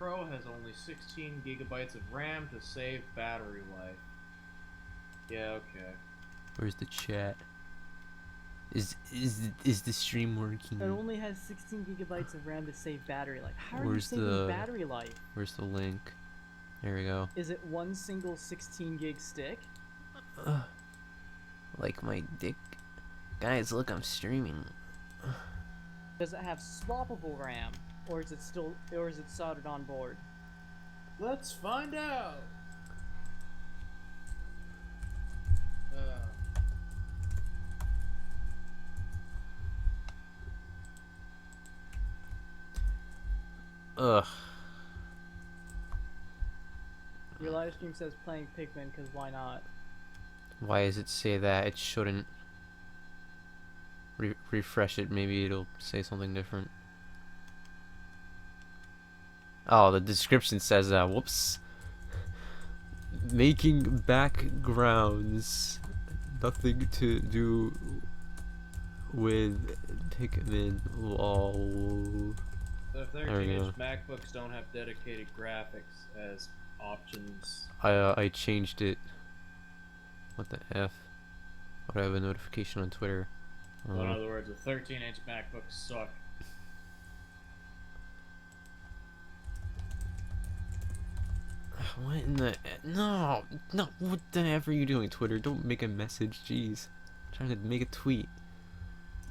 Pro has only 16 gigabytes of RAM to save battery life. Yeah, okay. Where's the chat? Is the stream working? It only has 16 gigabytes of RAM to save battery life. How are you Where's saving battery life? Where's the link? There we go. Is it one single 16 gig stick? Like my dick. Guys, look, I'm streaming. Does it have swappable RAM, or is it soldered on board? Let's find out. Ugh. Your live stream says playing Pikmin, because why not? Why does it say that? It shouldn't. Refresh it, maybe it'll say something different. Oh, the description says that. Whoops. Making backgrounds. Nothing to do with Pikmin. Lol. The 13-inch MacBooks don't have dedicated graphics as options. I changed it. What the F? Would I have a notification on Twitter? So in other words, the 13-inch MacBooks suck. What in the... No! What the F are you doing, Twitter? Don't make a message, jeez. I'm trying to make a tweet.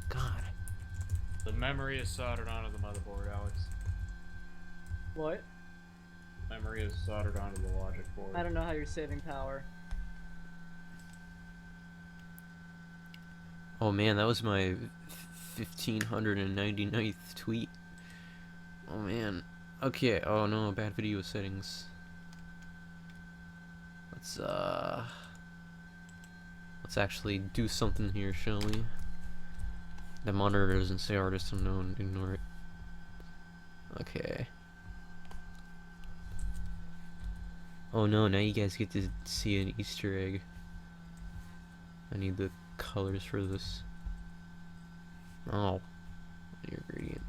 God. The memory is soldered onto the motherboard, Alex. What? Memory is soldered onto the logic board. I don't know how you're saving power. Oh man, that was my 1599th tweet. Oh man. Okay, oh no, bad video settings. Let's actually do something here, shall we? The monitor doesn't say Artistunknown, ignore it. Okay. Oh no, now you guys get to see an Easter egg. I need the colors for this. Oh. Your gradient.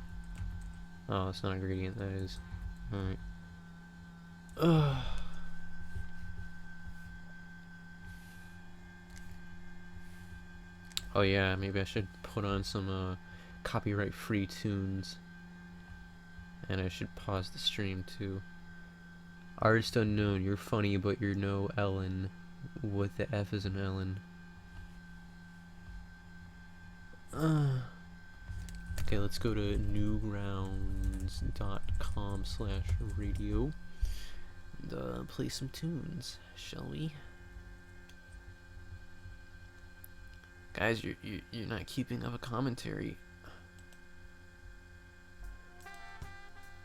Oh, it's not a gradient, that is. Alright. Ugh. Oh yeah, maybe I should put on some copyright-free tunes. And I should pause the stream too. Artistunknown, you're funny, but you're no Ellen. What the F is an Ellen? Okay, let's go to newgrounds.com/radio and play some tunes, shall we? Guys, you're not keeping up a commentary.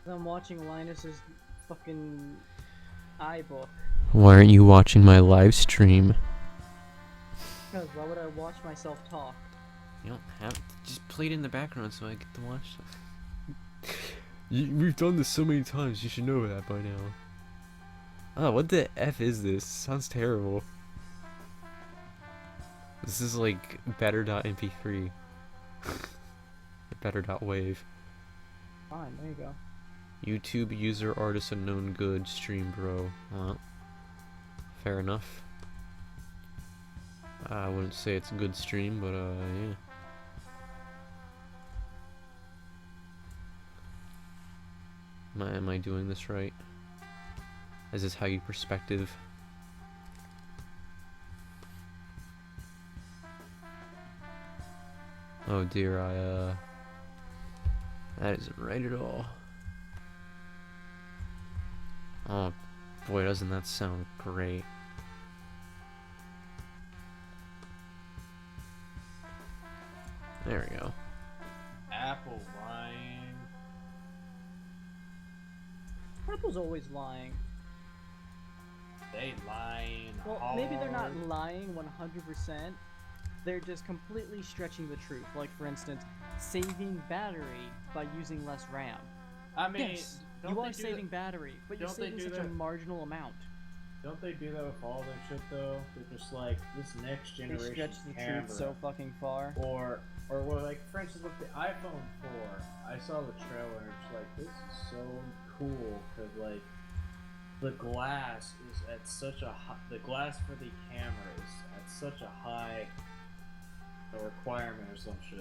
I'm watching Linus's fucking iBook. Why aren't you watching my live stream? Because why would I watch myself talk? You don't have to. Just play it in the background so I get to watch stuff. We've done this so many times, you should know that by now. Oh, what the F is this? Sounds terrible. This is like better.mp3. Better.wave. Fine, there you go. YouTube user Artistunknown good stream bro. Well, fair enough. I wouldn't say it's a good stream, but yeah. Am I doing this right? Is this how you perspective? Oh dear, that isn't right at all. Oh boy, doesn't that sound great. There we go. Apple lying. Apple's always lying. They lying. Well, hard. maybe they're not lying 100%. They're just completely stretching the truth. Like, for instance, saving battery by using less RAM. I mean, yes, you are saving battery, but you're saving such a marginal amount. Don't they do that with all their shit though? They're just like, this next They generation stretch the camera. truth so fucking far. Or well, like for instance with the iPhone 4, I saw the trailer and it's like, this is so cool because like the glass is at such a the glass for the camera is at such a high requirement or some shit.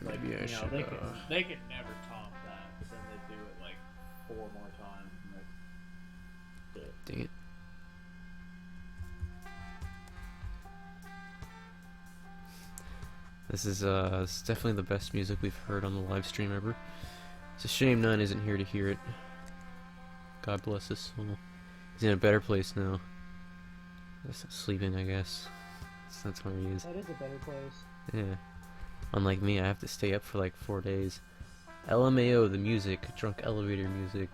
Yeah, Like, maybe I you know, should. they could never top that, but then they do it like 4 more times. And like, shit. Dang it. This is it's definitely the best music we've heard on the live stream ever. It's a shame None isn't here to hear it. God bless his soul. He's in a better place now. Just sleeping, I guess. That's where he is. That is a better place. Yeah. Unlike me, I have to stay up for like 4 days. LMAO, the music, drunk elevator music.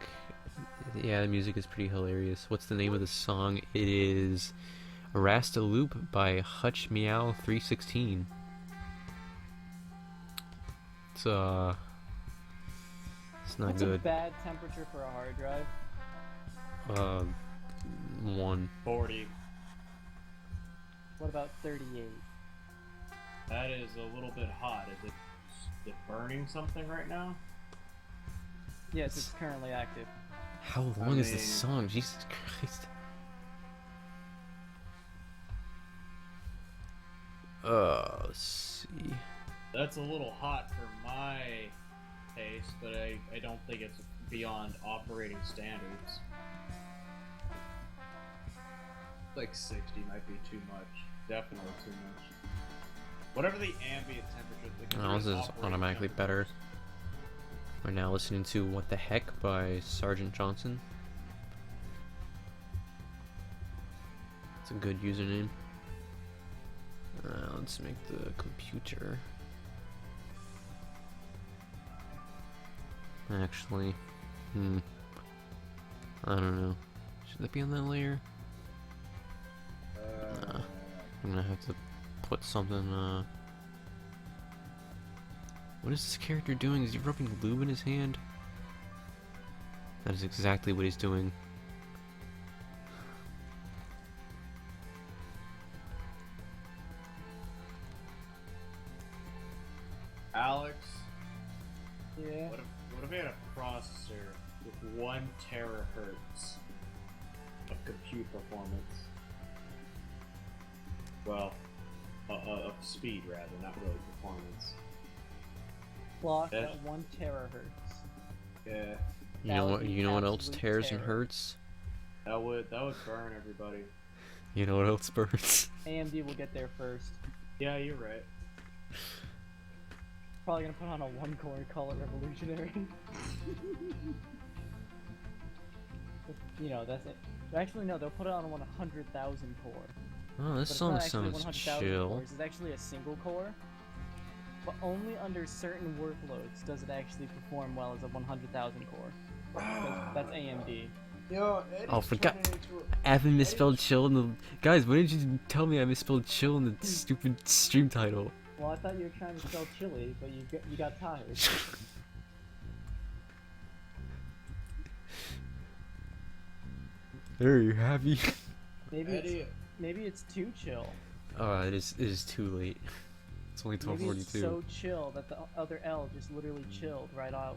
Yeah, the music is pretty hilarious. What's the name of the song? It is Rasta Loop by Hutch Meow 316. It's not What's good. a bad temperature for a hard drive? 1. 40. What about 38? That is a little bit hot. Is it burning something right now? Yes, it's currently active. How long is this song? Jesus Christ. Let's see. That's a little hot for my taste, but I don't think it's beyond operating standards. Like 60 might be too much. Definitely too much. Whatever the ambient temperature. Oh, this is automatically better. We're now listening to What the Heck by Sergeant Johnson. It's a good username. Let's make the computer. Actually, I don't know. Should that be on that layer? I'm gonna have to put something, What is this character doing? Is he rubbing lube in his hand? That is exactly what he's doing. Alex, Yeah. what if we had a processor with 1 terahertz of compute performance? Well, of speed rather, not really performance. Clock Yeah. at 1 terahertz. Yeah, You That know would what? be You know what else absolute tears and terror. hurts? that would burn everybody. You know what else burns? AMD will get there first. Yeah, you're right. Probably gonna put on a 1-core and call it revolutionary. You know, that's it. Actually, no, they'll put it on 100,000 core. Oh, this But it's song not actually sounds 100,000 chill. cores. It's actually a single core. But only under certain workloads does it actually perform well as a 100,000 core. That's AMD. Yo, Oh, forgot. I haven't misspelled chill in the. Guys, why didn't you tell me I misspelled chill in the stupid stream title? Well, I thought you were trying to spell chili, but you got tired. Are you happy? Maybe it's too chill. Oh, it is too late. It's only Maybe it's 12:42. so chill that the other L just literally chilled right on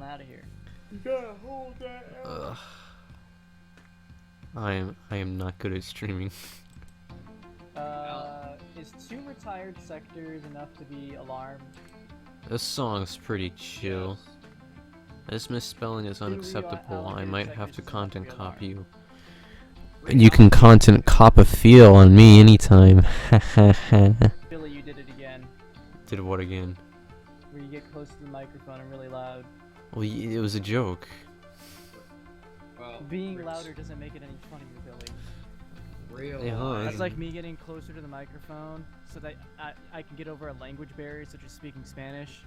out of here. You gotta hold that. Ugh. I am not good at streaming. Is 2 retired sectors enough to be alarmed? This song's pretty chill. This misspelling is unacceptable. I might have to content copy you. You can content cop a feel on me anytime. Billy, you did it again. Did what again? Where you get close to the microphone and really loud. Well, it was a joke. Well, Being louder doesn't make it any funnier, Billy. real. Yeah, huh, That's like me getting closer to the microphone so that I can get over a language barrier such as speaking Spanish.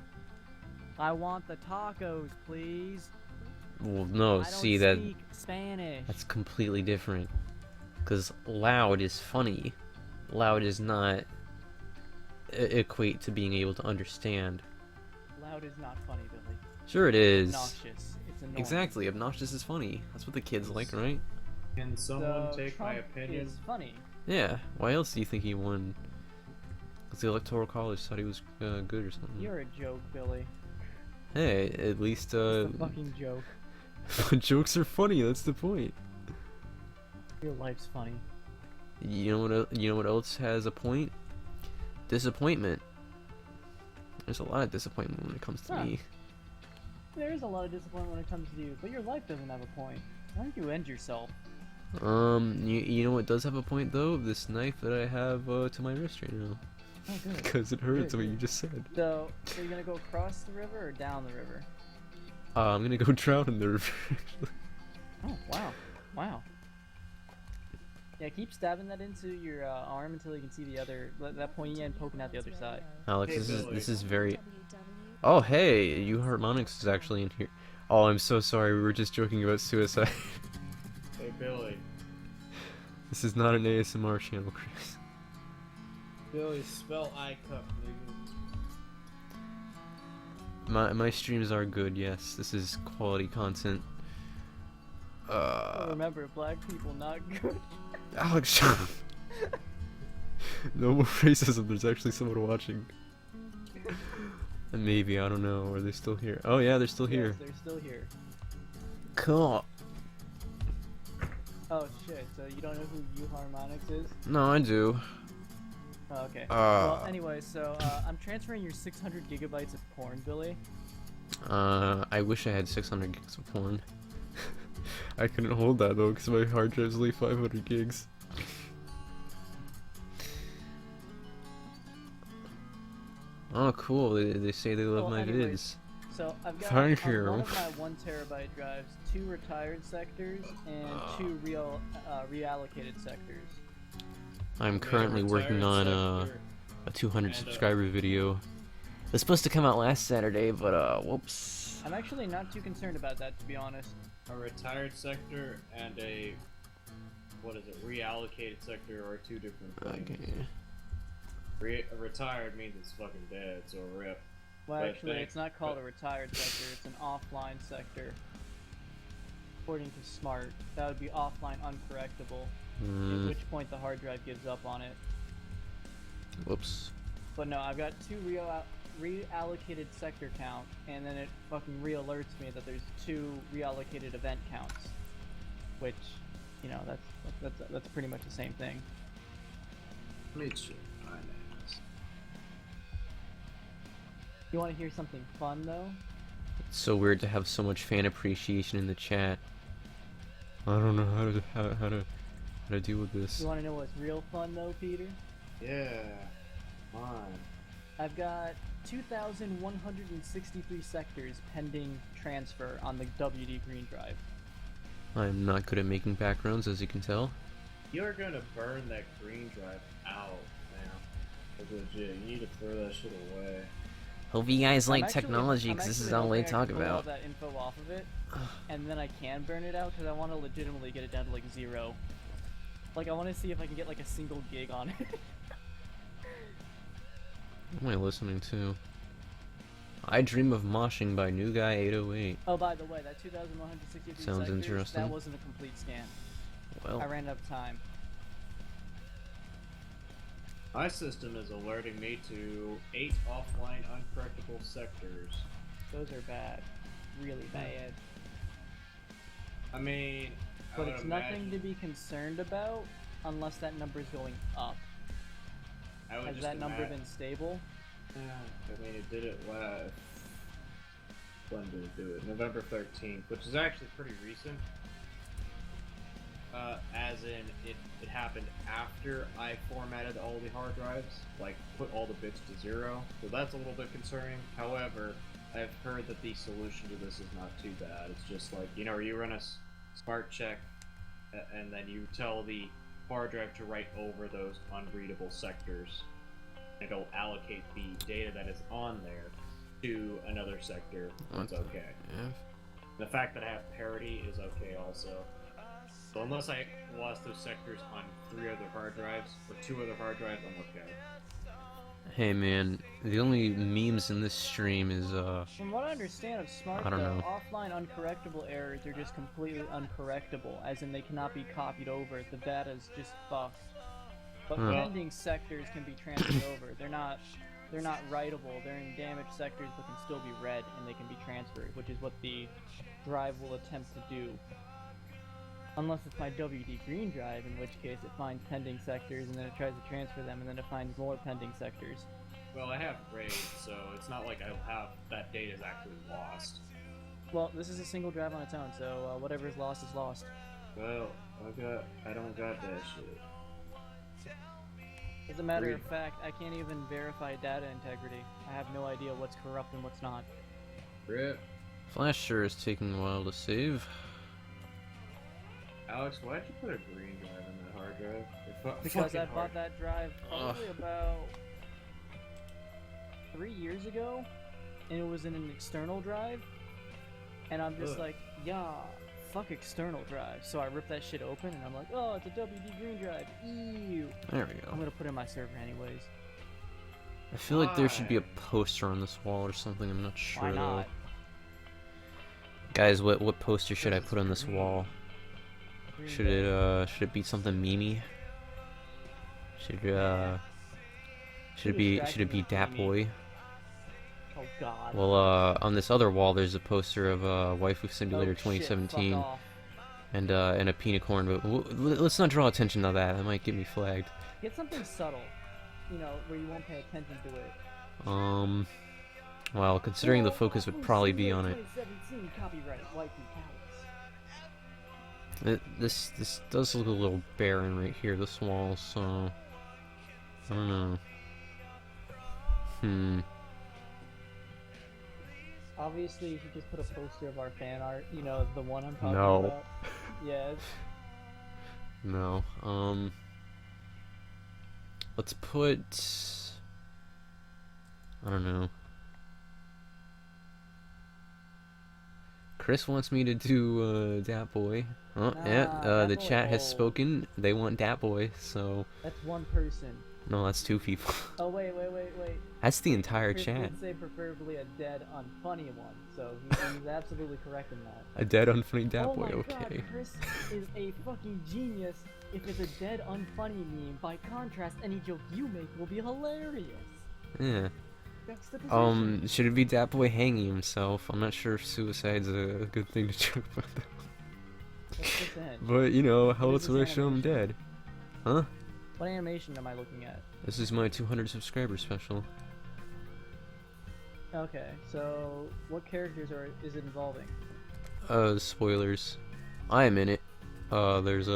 I want the tacos, please. Well, no, I don't see that speak Spanish. that's completely different. Cause loud is funny. Loud is not equate to being able to understand. Loud is not funny, Billy. Sure it is. Obnoxious. It's annoying. Exactly, obnoxious is funny. That's what the kids like, right? Can someone So take my Trump opinion? is funny. Yeah. Why else do you think he won? Because the Electoral College thought he was good or something. You're a joke, Billy. Hey, at least It's a fucking joke. jokes are funny. That's the point. Your life's funny. You know what? You know what else has a point? Disappointment. There's a lot of disappointment when it comes to me. There is a lot of disappointment when it comes to you, but your life doesn't have a point. Why don't you end yourself? You know what does have a point though? This knife that I have to my wrist right now. Oh, good. Because it hurts, Good, what you good. just said. So you're gonna go across the river or down the river? I'm gonna go drown in the river. Oh, wow. Wow. Yeah, keep stabbing that into your arm until you can see the other, that pointy end poking out the other side. Alex, Hey, this Billy. is very. Oh hey, you Harmonix is actually in here. Oh, I'm so sorry. We were just joking about suicide. Hey Billy. This is not an ASMR channel, Chris. Billy, spell I cup, nigga. My streams are good. Yes, this is quality content. Remember, black people not good. Alex, shut up. No more racism. There's actually someone watching. Maybe, I don't know. Are they still here? Oh yeah, they're still here. Yes, they're still here. Cool. Oh shit, so you don't know who U Harmonix is? No, I do. Oh, okay. Well, anyway, so I'm transferring your 600 gigabytes of porn, Billy. I wish I had 600 gigs of porn. I couldn't hold that though, because my hard drive's only 500 gigs. Oh, cool. They say they love my vids. So I've got Thank on you. one of my 1 terabyte drives 2 retired sectors and 2 reallocated sectors. I'm currently working on a 200 and, subscriber video. It's supposed to come out last Saturday, but whoops. I'm actually not too concerned about that, to be honest. A retired sector and a reallocated sector are two different things. Okay. A retired means it's fucking dead, so rip. Well, But actually, it's not called a retired sector, it's an offline sector. According to Smart, that would be offline uncorrectable, at which point the hard drive gives up on it. Whoops. But no, I've got 2 reallocated sector count, and then it fucking re-alerts me that there's 2 reallocated event counts. Which, you know, that's pretty much the same thing. Let me check my names. You want to hear something fun, though? It's so weird to have so much fan appreciation in the chat. I don't know how to deal with this. You want to know what's real fun, though, Peter? Yeah. Mine. I've got 2,163 sectors pending transfer on the WD Green drive. I'm not good at making backgrounds, as you can tell. You're gonna burn that green drive out, man. Like, legit, you need to throw that shit away. Hope you guys like I'm actually- technology, I'm because this is actually all they hoping I talk can pull all about. that info off of it, and then I can burn it out because I want to legitimately get it down to like 0. Like I want to see if I can get like a single gig on it. What am I listening to? I Dream of Moshing by New Guy 808. Oh, by the way, that 2,163 Sounds sectors, interesting. that wasn't a complete scan. Well, I ran out of time. My system is alerting me to 8 offline uncorrectable sectors. Those are bad. Really bad. I mean, I But would it's nothing imagine- to be concerned about unless that number's going up. I would Has just that number imagine- been stable? Yeah, I mean, it did it last. When did it do it? November 13th, which is actually pretty recent. As in, it happened after I formatted all the hard drives, like put all the bits to 0. So that's a little bit concerning. However, I've heard that the solution to this is not too bad. It's just like, you know, you run a smart check, and then you tell the hard drive to write over those unreadable sectors. It'll allocate the data that is on there to another sector. It's okay. yeah. The fact that I have parity is okay also. So unless I lost those sectors on 3 other hard drives, or 2 other hard drives, I'm okay. Hey man, the only memes in this stream is From what I understand of Smart, I don't though, know. offline uncorrectable errors are just completely uncorrectable, as in they cannot be copied over. The data is just fucked. But Huh. pending sectors can be transferred over. They're not they're not writable. They're in damaged sectors but can still be read and they can be transferred, which is what the drive will attempt to do. Unless it's my WD green drive, in which case it finds pending sectors and then it tries to transfer them and then it finds more pending sectors. Well, I have RAID, so it's not like I'll have that data is actually lost. Well, this is a single drive on its own, so whatever is lost is lost. Well, I don't got that shit. As a matter of fact, I can't even verify data integrity. I have no idea what's corrupt and what's not. Rip. Flash sure is taking a while to save. Alex, why'd you put a green drive in that hard drive? Because I bought that drive probably about 3 years ago, and it was in an external drive, and I'm just like, yeah, fuck external drive. So I ripped that shit open, and I'm like, oh, it's a WD green drive. Ew. There we go. I'm gonna put it in my server anyways. I feel like there should be a poster on this wall or something. I'm not sure Why though. not? Guys, what poster should I put on this wall? Green Should it be something memey? Should it be Dat Boy? Oh god. Well, on this other wall, there's a poster of Waifu Simulator Oh, shit, 2017 fuck off. and a Penicorn. But let's not draw attention to that. That might get me flagged. Get something subtle, you know, where you won't pay attention to it. Well, considering the focus would probably be on it. 2017 copyright Waifu Palace. This does look a little barren right here, this wall, so I don't know. Obviously, you should just put a poster of our fan art, you know, the one I'm talking No. about. Yes. No. Let's put, I don't know. Chris wants me to do Dat Boy. Oh, yeah, Dat the Boy- chat has oh. spoken. They want Dat Boy, so That's one person. no, that's 2 people. Oh, wait. That's the entire Chris chat. would say preferably a dead, unfunny one, so he's absolutely correct in that. A dead unfunny Dat Oh Boy, my okay. god, Chris is a fucking genius. If it's a dead, unfunny meme, by contrast, any joke you make will be hilarious. Yeah. That's the position. Should it be Dat Boy hanging himself? I'm not sure if suicide's a good thing to joke about that. That's just the hint. But, you know, how What else is would I this show him animation? dead? Huh? What animation am I looking at? This is my 200 subscriber special. Okay, so what characters is it involving? Spoilers. I am in it. There's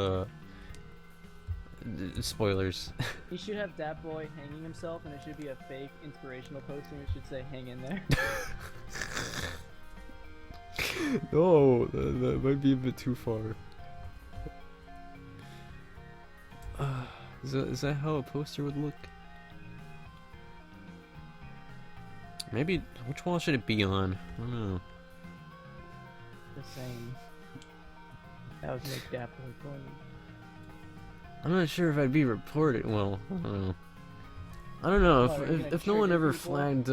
spoilers. You should have Dat Boy hanging himself, and it should be a fake inspirational poster, and it should say "Hang in there." No, that might be a bit too far. Is that how a poster would look? Maybe, which wall should it be on? I don't know. The same. That would make Dat Boy funny. I'm not sure if I'd be reported. Well, I don't know. I don't know Oh, are you gonna if no one trigger ever people? flagged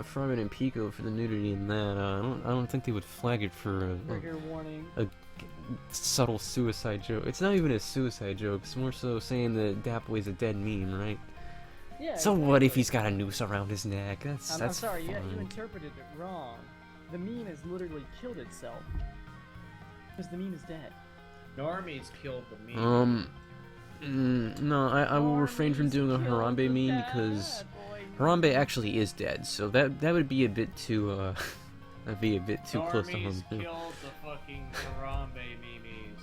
Frogman and Pico for the nudity in that. I don't think they would flag it for a Trigger warning. subtle suicide joke. It's not even a suicide joke. It's more so saying that Dat Boy's a dead meme, right? Yeah. So what if exactly. he's got a noose around his neck? That's I'm sorry, you fine. interpreted it wrong. The meme has literally killed itself. Because the meme is dead. Normies killed the meme. No, I will refrain from doing a Normies Harambe killed the meme because bad boy. Harambe actually is dead, so that would be a bit too that'd be a bit too close to home. Normies killed the fucking Harambe memes.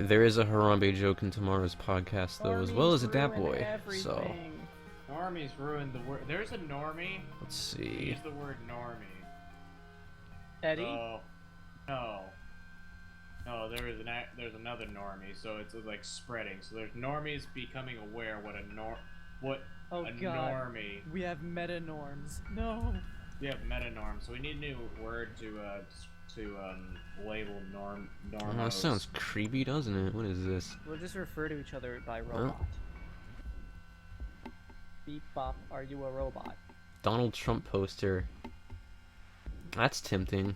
There is a Harambe joke in tomorrow's podcast though, as well as a Dat Normies Boy. ruin So everything. Normies ruined the word. There's a normie. let's see. Use the word normie. Eddie? Oh, no. No, there's another normie, so it's like spreading. So there's normies becoming aware what Oh a god. normie. We have meta norms. No. We have meta norm, so we need a new word to label normos. Oh, that sounds creepy, doesn't it? What is this? We'll just refer to each other by robot. Beep bop, are you a robot? Donald Trump poster. That's tempting.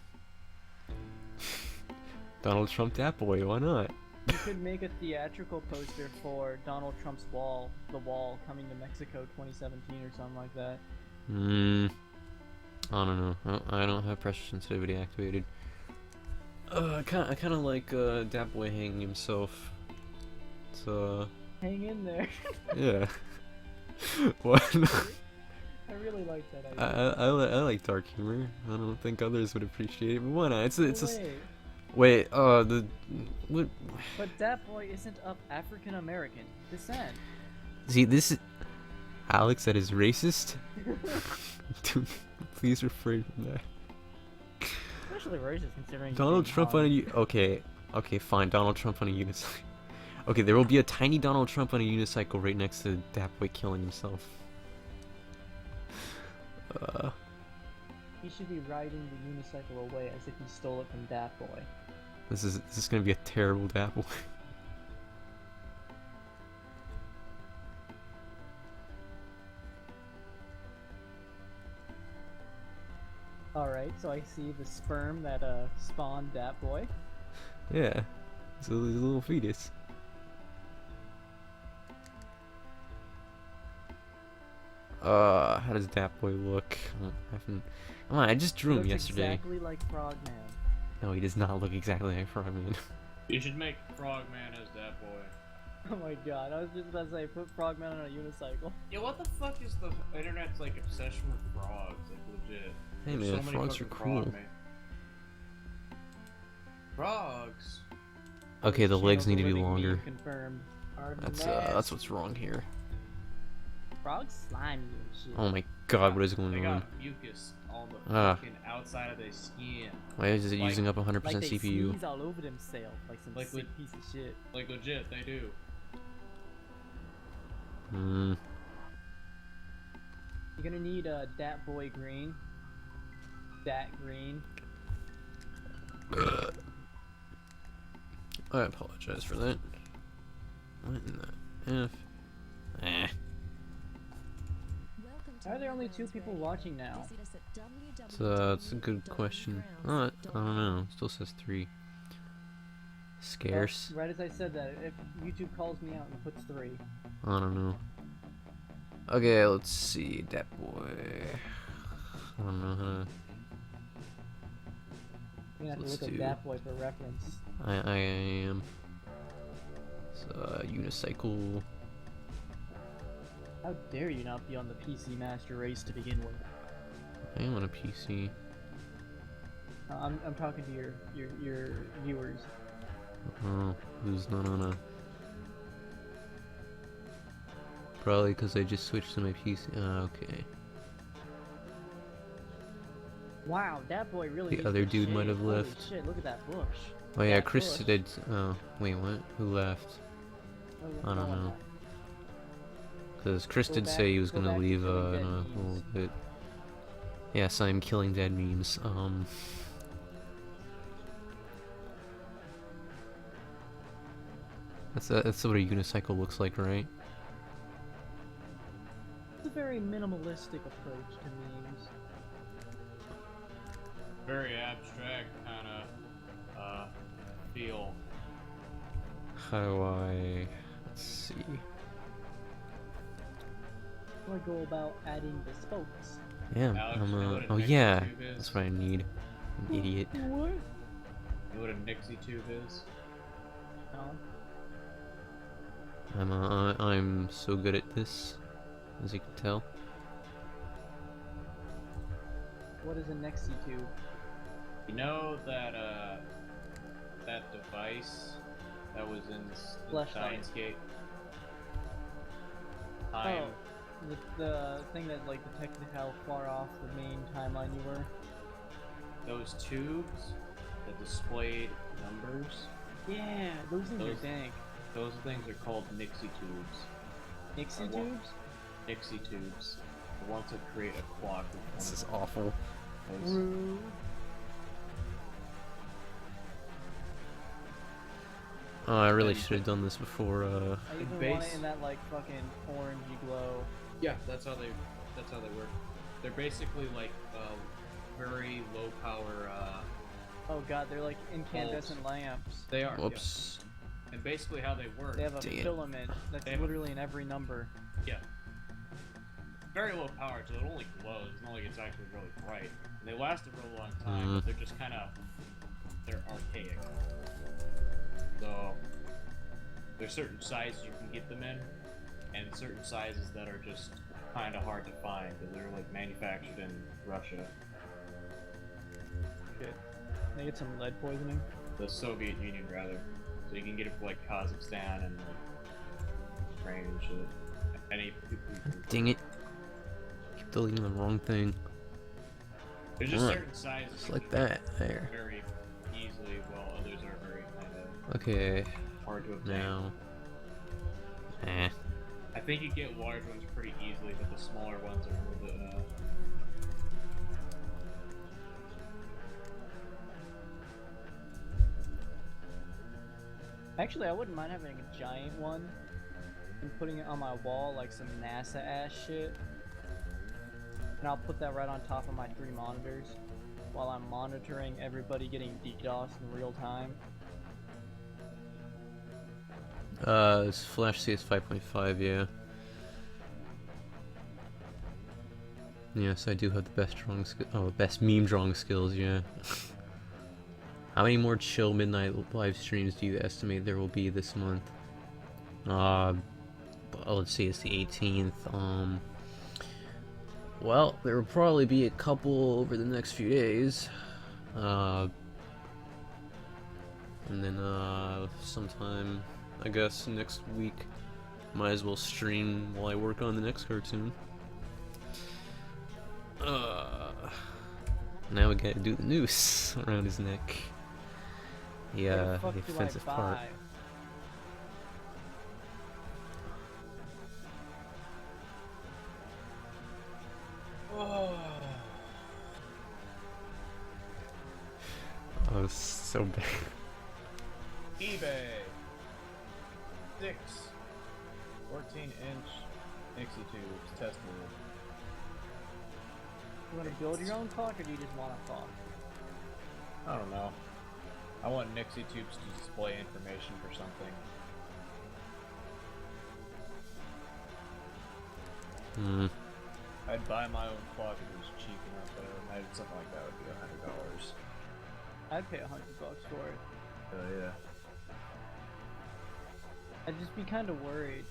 Donald Trump Dat Boy, why not? You could make a theatrical poster for Donald Trump's wall, the wall coming to Mexico 2017 or something like that. I don't know. I don't have pressure sensitivity activated. I kind of like Dat Boy hanging himself. It's Hang in there. yeah. What? I really like that idea. I like dark humor. I don't think others would appreciate it, but why not? It's just Wait, wait. The what? but that boy isn't of African American descent. See, this is Alex. That is racist. Dude, please refrain from that. Especially racist considering Donald Trump on a okay, fine. Donald Trump on a unicycle. Okay, there will be a tiny Donald Trump on a unicycle right next to Dat Boy killing himself. He should be riding the unicycle away as if he stole it from Dat Boy. This is gonna be a terrible Dat Boy. Alright, so I see the sperm that spawned Dat Boy. Yeah, it's a little fetus. How does Dat Boy look? Come on, I just drew him Looks yesterday. exactly like Frogman. No, he does not look exactly like Frogman. You should make Frogman as that boy. Oh my god, I was just about to say, put Frogman on a unicycle. Yeah, what the fuck is the internet's like obsession with frogs? Like legit. Hey There's man, so many frogs are fucking cool. Frogs. Okay, the Channel legs the need to be living longer. meme confirmed. Are That's nasty. what's wrong here. Frogs slimy and shit. Oh my god, what is They going on? got mucus on the Ah. fucking outside of their skin. Why is it like- using up 100% Like they CPU? sneeze all over themselves, like some Like sick with- piece of shit. Like legit, they do. Hmm. You're gonna need a Dat Boy green. Dat green. I apologize for that. What in the F? Eh. Why are there only 2 people watching now? It's a good question. I don't know. It still says 3. Scarce. Well, right as I said that, if YouTube calls me out and puts 3. I don't know. Okay, let's see. Dat Boy. I don't know how to. You're gonna have to Let's look do- up Dat Boy for reference. I am. It's a unicycle. How dare you not be on the PC Master Race to begin with? I am on a PC. I'm talking to your viewers. Oh, who's not on a. Probably because I just switched to my PC. Okay. Wow, Dat Boy really. The needs other to dude might shave. have Holy left. Shit, look at that bush. Oh yeah, That Chris bush. did. Oh, wait, what? Who left? Oh, I don't oh, know. Because Chris Go did back- say he was go gonna back to leave killing in dead a memes. little bit. Yes, I'm killing dead memes. That's what a unicycle looks like, right? It's a very minimalistic approach to memes. Very abstract kind of feel. How do I? Let's see. How do I go about adding the spokes? Yeah, Alex, I'm you know what a oh Nixie yeah, tube is? that's what I need. An idiot. What? You know what a Nixie tube is? No. I'm so good at this, as you can tell. What is a Nexi tube? You know that that device that was in Flashlight. Steins Time. Oh, the thing that like detected how far off the main timeline you were. Those tubes that displayed numbers. Yeah, those things Those- are dank. Those things are called Nixie tubes. Nixie I want- tubes? Nixie tubes. I want to create a clock with one This of is awful. those. Rude. Oh, I really should have done this before. I even want base- it in that like fucking orangey glow. Yeah, that's how they work. They're basically like very low power. Oh god, they're like incandescent lamps. They are. Whoops. And basically how they work. They have a Damn. filament that's literally in every number. Yeah. Very low power, so it only glows. It's not like it's actually really bright. And they last a real long time, but they're just kind of... They're archaic. So... There's certain sizes you can get them in, and certain sizes that are just kind of hard to find, because they're like manufactured in Russia. Shit. They get some lead poisoning? The Soviet Union, rather. So you can get it for like Kazakhstan and like, Ukraine and shit. Any Dang it. Keep deleting the wrong thing. There's just certain sizes. Just like that. There. Very easily, while others are very kind of Okay. hard to obtain. Now. Eh. I think you get large ones pretty easily, but the smaller ones are a little bit. Actually, I wouldn't mind having a giant one and putting it on my wall like some NASA ass shit. And I'll put that right on top of my 3 monitors while I'm monitoring everybody getting DDoS in real time. It's Flash CS 5.5, yeah. Yes, I do have the best drawing best meme drawing skills, yeah. How many more chill midnight live streams do you estimate there will be this month? Let's see, it's the 18th. Well, there will probably be a couple over the next few days. And then, sometime, I guess, next week, might as well stream while I work on the next cartoon. Now we gotta do the noose around his neck. Yeah, the offensive part. Oh, it's so bad. eBay. 6 14-inch Nixie tubes tested. You want to build your own talk, or do you just want to talk? I don't know. I want Nixie tubes to display information for something. I'd buy my own clock if it was cheap enough, but I imagine something like that would be $100. I'd pay $100 for it. Yeah. I'd just be kind of worried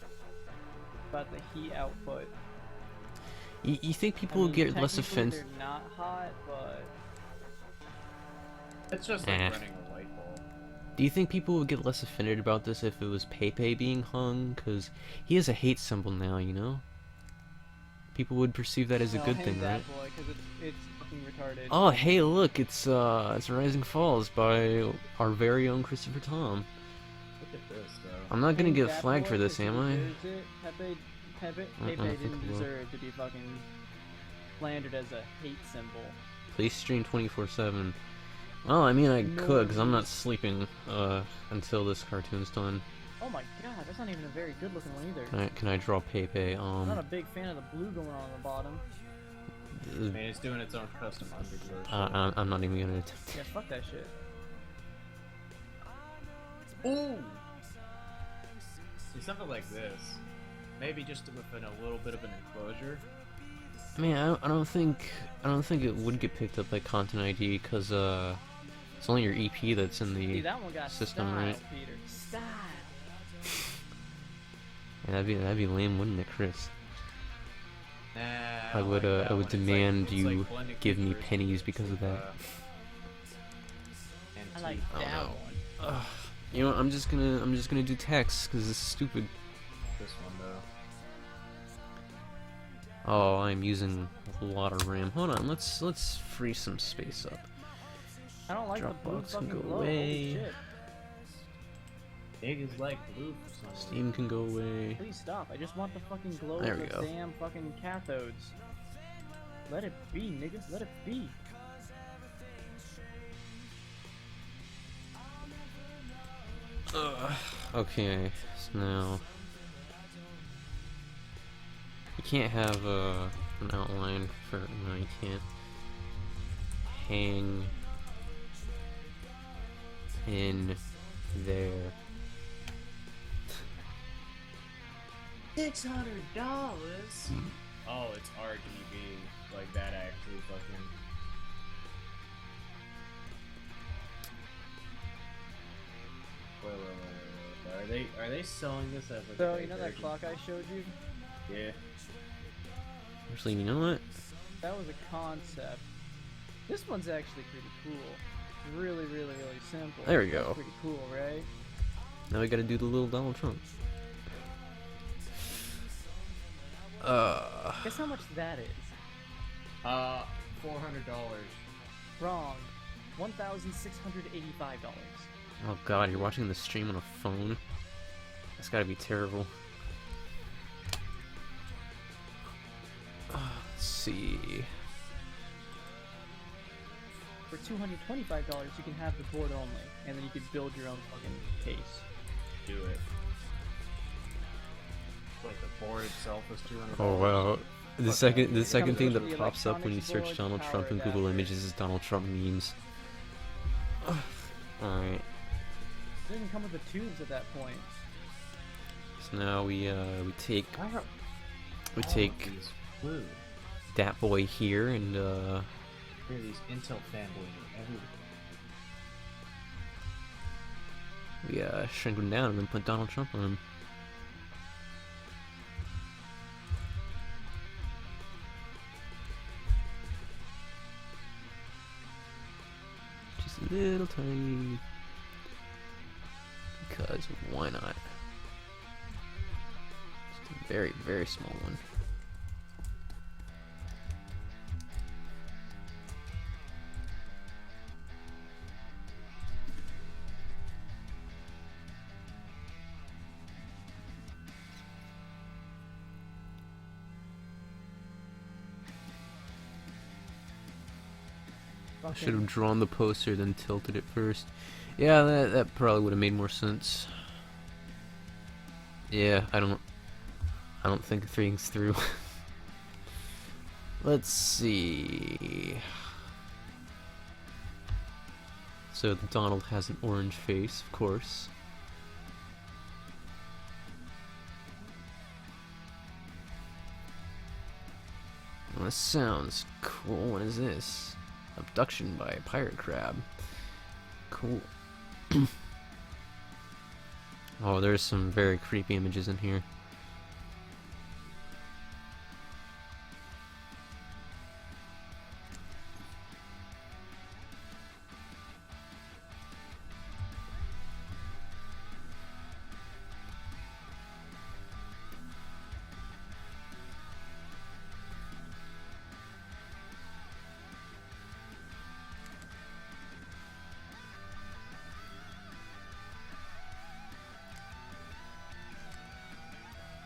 about the heat output. You think people will get less offensive? They're not hot, but it's just like running a light bulb. Do you think people would get less offended about this if it was Pepe being hung? Because he has a hate symbol now, you know? People would perceive that as a good thing, right? Boy, 'cause it's fucking retarded. Oh, hey, look, it's Rising Falls by our very own Christopher Tom. Look at this, though. I'm not gonna Hang get that flagged boy, for this, 'cause he am I? deserves it. Pepe I don't think didn't he will. deserve to be fucking slandered as a hate symbol. Please stream 24/7. Well, I mean, I No could, because I'm not use. sleeping until this cartoon's done. Oh my god, that's not even a very good looking one either. Can I draw Pepe? I'm not a big fan of the blue going on the bottom. I mean, it's doing its own custom underglow. I'm not even gonna attempt. Yeah, fuck that shit. Ooh! See, something like this. Maybe just within a little bit of an enclosure. I mean, I don't think it would get picked up by Content ID because it's only your EP that's in the See, that one got system, style, right? Peter. Style. Yeah, that'd be lame, wouldn't it, Chris? Nah, I would like that I would one. It's demand it's you blending give me features pennies because of with, that. I like antique. that one. You know, I'm just gonna do text because it's stupid. This one though. Oh, I'm using a lot of RAM. Hold on, let's free some space up. I don't like the blue Dropbox can fucking go glow. away. Holy shit. Niggas like blue for some reason. Steam can go away. Please stop. I just want the fucking glow There of we the go. damn fucking cathodes. Let it be, niggas. Let it be. Okay, so now you can't have an outline for no, you can't hang in there. $600. Oh, it's RGB. Like that actually fucking. Wait. Are they selling this as like? So a you know that version? clock I showed you? Yeah. Actually, you know what? That was a concept. This one's actually pretty cool. Really simple. There we That's go. pretty cool, right? Now we gotta do the little Donald Trump. Guess how much that is? $400. Wrong. $1,685. Oh god, you're watching the stream on a phone? That's gotta be terrible. Let's see. For $225, you can have the board only, and then you can build your own fucking case. Do it. Like the board itself is $200. Oh wow. The Okay. second thing with that the pops up when you search electronics Donald board, Trump in power Google adapter. Images is Donald Trump memes. Alright. It doesn't even come with the tubes at that point. So now we take Why are we all take of these blue? that boy here and Here are these Intel fanboys everywhere. we shrink him down and then put Donald Trump on him. Just a little tiny, because why not? Just a very small one. Should have drawn the poster then tilted it first. Yeah, that probably would have made more sense. Yeah, I don't think things through. Let's see. So Donald has an orange face, of course. Well, this sounds cool. What is this? Abduction by a pirate crab. Cool. Oh, there's some very creepy images in here.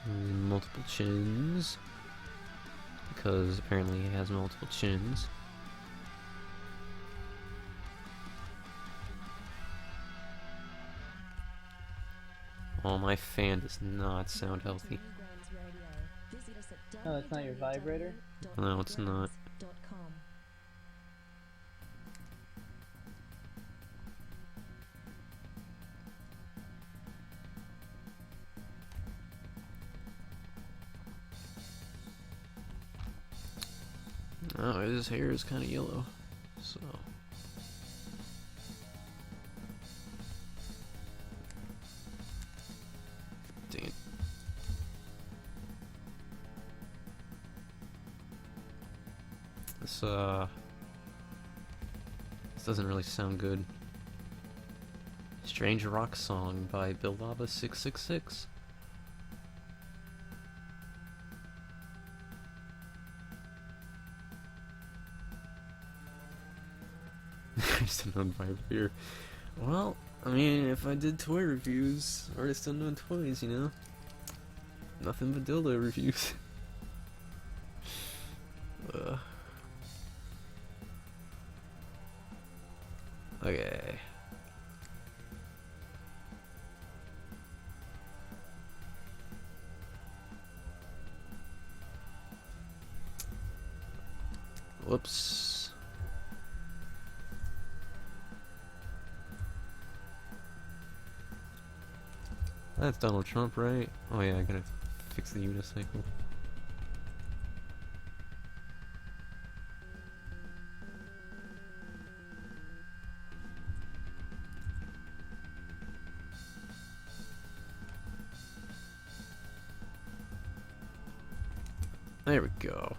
Multiple chins, because apparently he has multiple chins. Oh, my fan does not sound healthy. No, that's not your vibrator? No, it's not. Oh, his hair is kind of yellow, so. Dang it. This doesn't really sound good. Strange Rock Song by Billava 666. Artist Unknown vibrator. Well, I mean, if I did toy reviews, Artist Unknown toys, you know, nothing but dildo reviews. Okay. Whoops. That's Donald Trump, right? Oh yeah, I gotta fix the unicycle. There we go.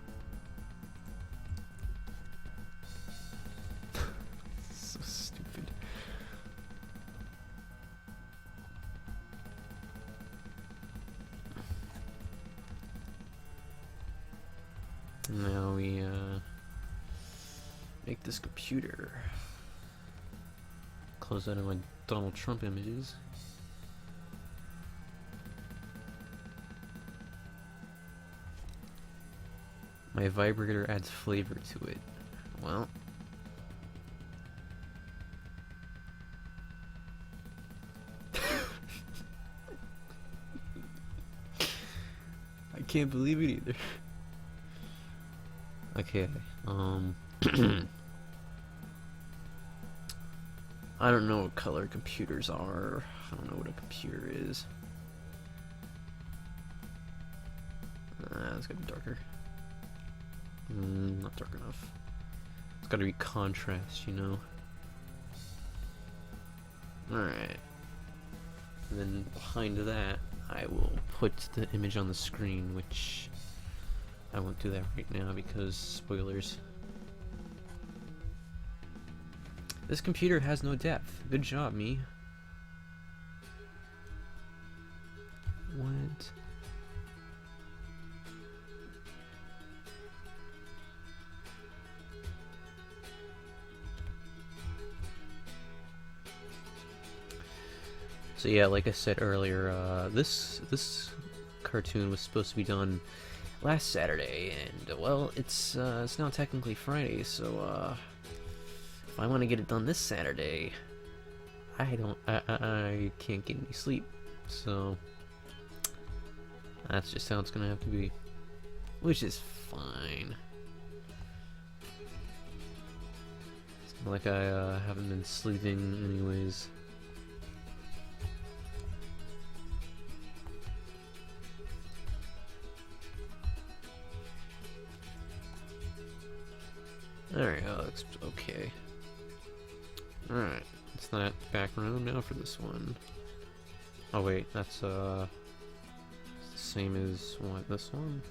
So stupid. Now we make this computer. Close out of my Donald Trump images. My vibrator adds flavor to it. Well. I can't believe it either. Okay, I don't know what color computers are. I don't know what a computer is. It's gotta be darker. Not dark enough. It's gotta be contrast, you know. Alright. And then behind that, I will put the image on the screen, which I won't do that right now because spoilers. This computer has no depth. Good job, me. What? So yeah, like I said earlier, this cartoon was supposed to be done last Saturday, and well, it's now technically Friday, so if I want to get it done this Saturday, I can't get any sleep, so that's just how it's gonna have to be, which is fine. It's not like I haven't been sleeping anyways. Alright, looks okay. Alright, it's that background now for this one. Oh wait, that's it's the same as what, this one?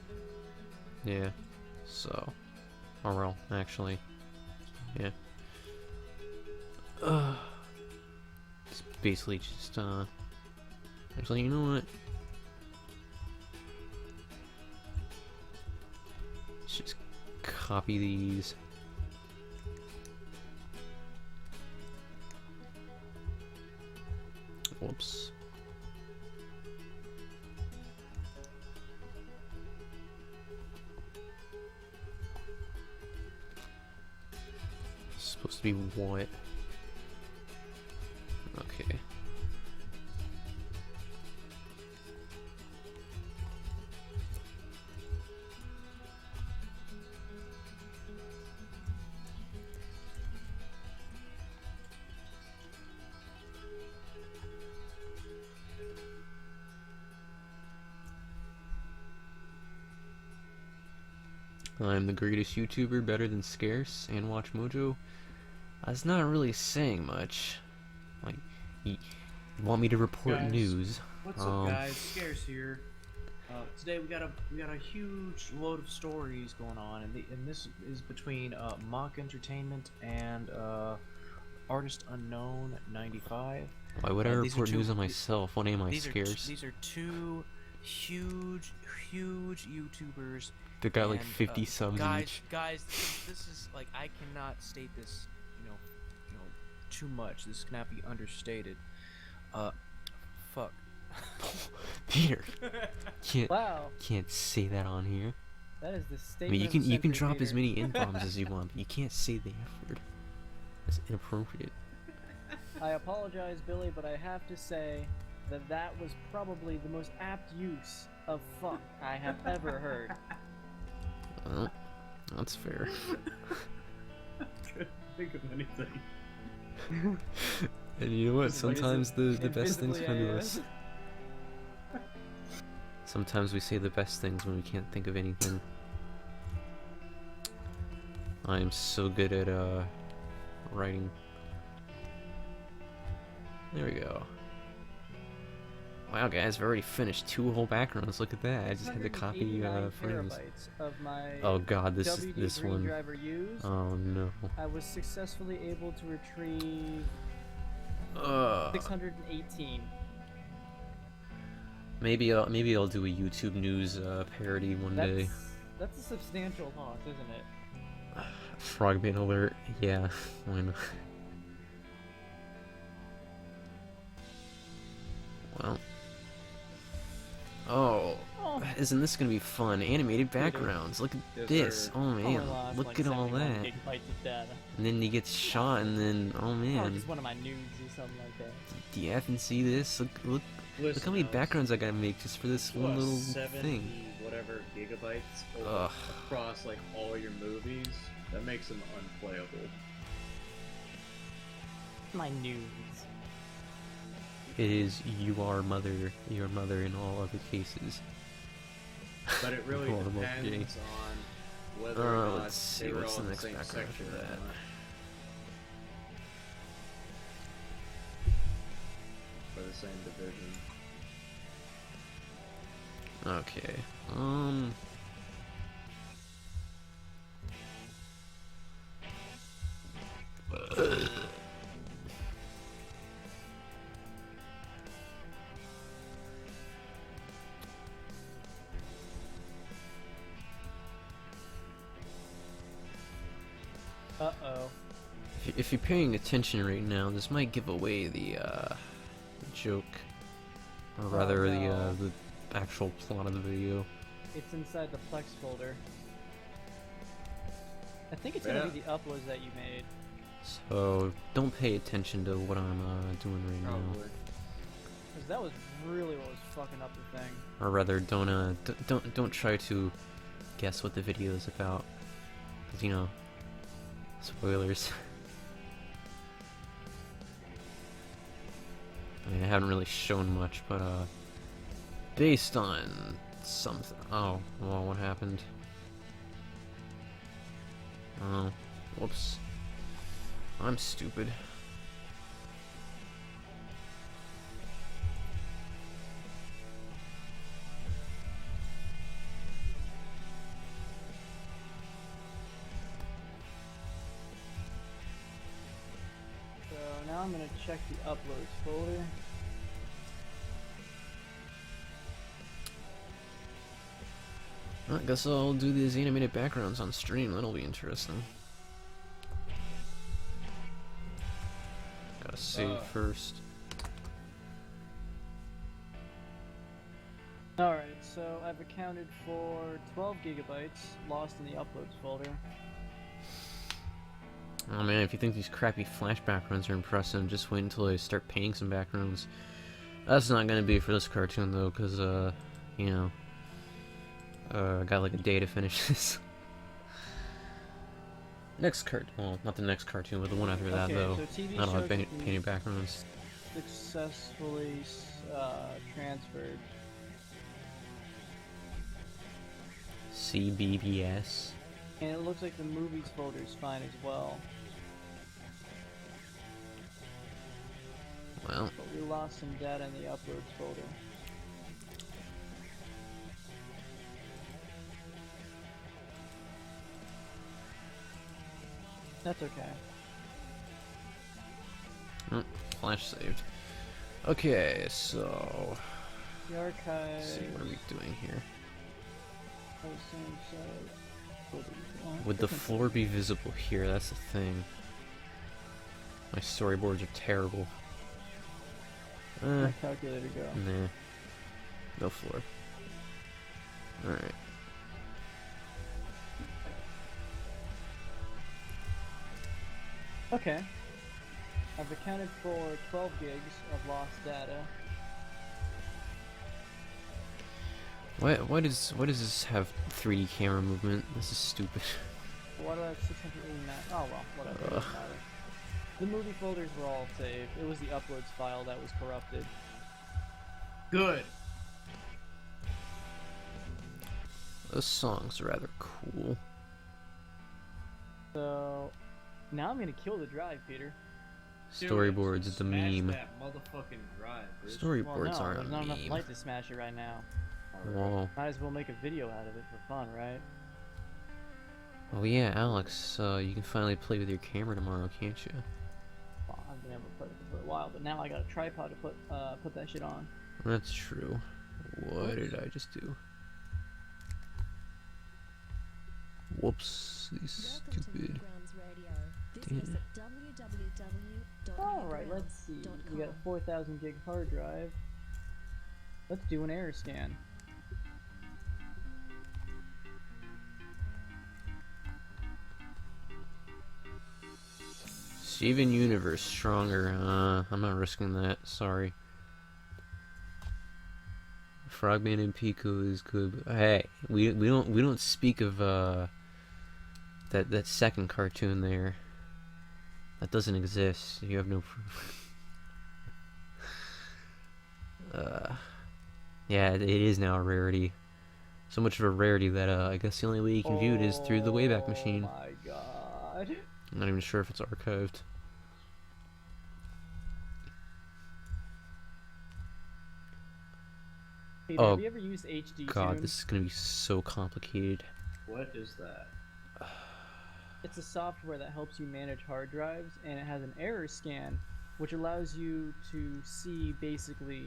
Yeah, so, oh well, actually, yeah. It's basically just, actually, you know what? Let's just copy these. Whoops. It's supposed to be what? Okay. I'm the greatest YouTuber, better than Scarce and Watch Mojo. That's not really saying much. Like, you want me to report news? What's up, guys? Scarce here. Today we got a huge load of stories going on, and this is between Mock Entertainment and Artistunknown 95. Why would I report news on myself? What am I, Scarce? These are two huge YouTubers. They got like 50 subs each. Guys, this is like, I cannot state this, you know, too much. This cannot be understated. Fuck. Peter, can't say that on here. That is the statement. I mean, you can drop as many N-bombs as you want, but you can't say the F word. It's inappropriate. I apologize, Billy, but I have to say that was probably the most apt use of fuck I have ever heard. Well, that's fair. I couldn't think of anything. And you know what? Sometimes the best things come to us. Sometimes we say the best things when we can't think of anything. I am so good at writing. There we go. Wow, guys, I've already finished 2 whole backgrounds. Look at that. I just had to copy frames. Of my Oh god, this WD Green one. driver used. Oh no. I was successfully able to retrieve 618. Maybe I'll do a YouTube news parody one day. That's a substantial loss, isn't it? Frogman alert. Yeah, why not? Well. Oh, isn't this gonna be fun? Animated backgrounds. Look at Yes, this. sir. Oh man, Lost look like at all 71 that. gigabytes of data. And then he gets shot, and then oh Oh, man, just one of my nudes or something like that. do you happen to see this? Look Listen, how many Alex, backgrounds I gotta make just for this one little 70 thing. whatever gigabytes Ugh. across like all your movies. That makes them unplayable. My nudes. It is your mother in all other cases. But it really Horrible, depends on whether or not let's see, they were what's all the in next the same background section for or that? not. For the same division. Okay. Uh-oh. If you're paying attention right now, this might give away the joke, or rather no. the actual plot of the video. It's inside the Plex folder. I think it's gonna be the uploads that you made. So don't pay attention to what I'm doing right now, Probably. Because that was really what was fucking up the thing. or rather, don't try to guess what the video is about, because you know, spoilers. I mean, I haven't really shown much, but based on something. Oh, well, what happened? Oh, whoops. I'm stupid. So now I'm gonna check the uploads folder. I guess I'll do these animated backgrounds on stream. That'll be interesting. Gotta save first. Alright, so I've accounted for 12 gigabytes lost in the uploads folder. Oh man, if you think these crappy flash backgrounds are impressive, just wait until I start painting some backgrounds. That's not gonna be for this cartoon though, cause you know, I got like a day to finish this. Well, not the next cartoon, but the one after that Okay, though. so TV I don't have shows painted backgrounds. successfully transferred. CBBS. And it looks like the movies folder is fine as well. Well, But we lost some data in the uploads folder. That's okay. flash saved. Okay, so The archive. let's see, what are we doing here? Same site. Would the floor be visible here? That's the thing. My storyboards are terrible. Where'd the calculator go? Nah. No floor. Alright. Okay. I've accounted for 12 gigs of lost data. Why does this have 3D camera movement? This is stupid. What do I have 689? Oh well, whatever. It doesn't matter. The movie folders were all saved. It was the uploads file that was corrupted. Good. Those songs are rather cool. So now I'm gonna kill the drive, Peter. Storyboards is the Smash meme. that motherfucking drive, bitch. Well, Storyboards no, aren't there's a not enough meme. light to smash it right now. Whoa. Might as well make a video out of it for fun, right? Oh yeah, Alex, you can finally play with your camera tomorrow, can't you? Well, I've been able to play with it for a while, but now I got a tripod to put that shit on. That's true. What did I just do? Whoops, these stupid. Damn. Alright, let's see. We got a 4,000 gig hard drive. Let's do an error scan. Steven Universe stronger. I'm not risking that. Sorry. Frogman and Pico is good. But hey, we don't speak of that second cartoon there. That doesn't exist. You have no proof. Yeah, it is now a rarity. So much of a rarity that I guess the only way you can view it is through the Wayback Machine. Oh my god. I'm not even sure if it's archived. Peter, Oh, have you ever used HD God, Tune? this is gonna be so complicated. What is that? It's a software that helps you manage hard drives, and it has an error scan, which allows you to see basically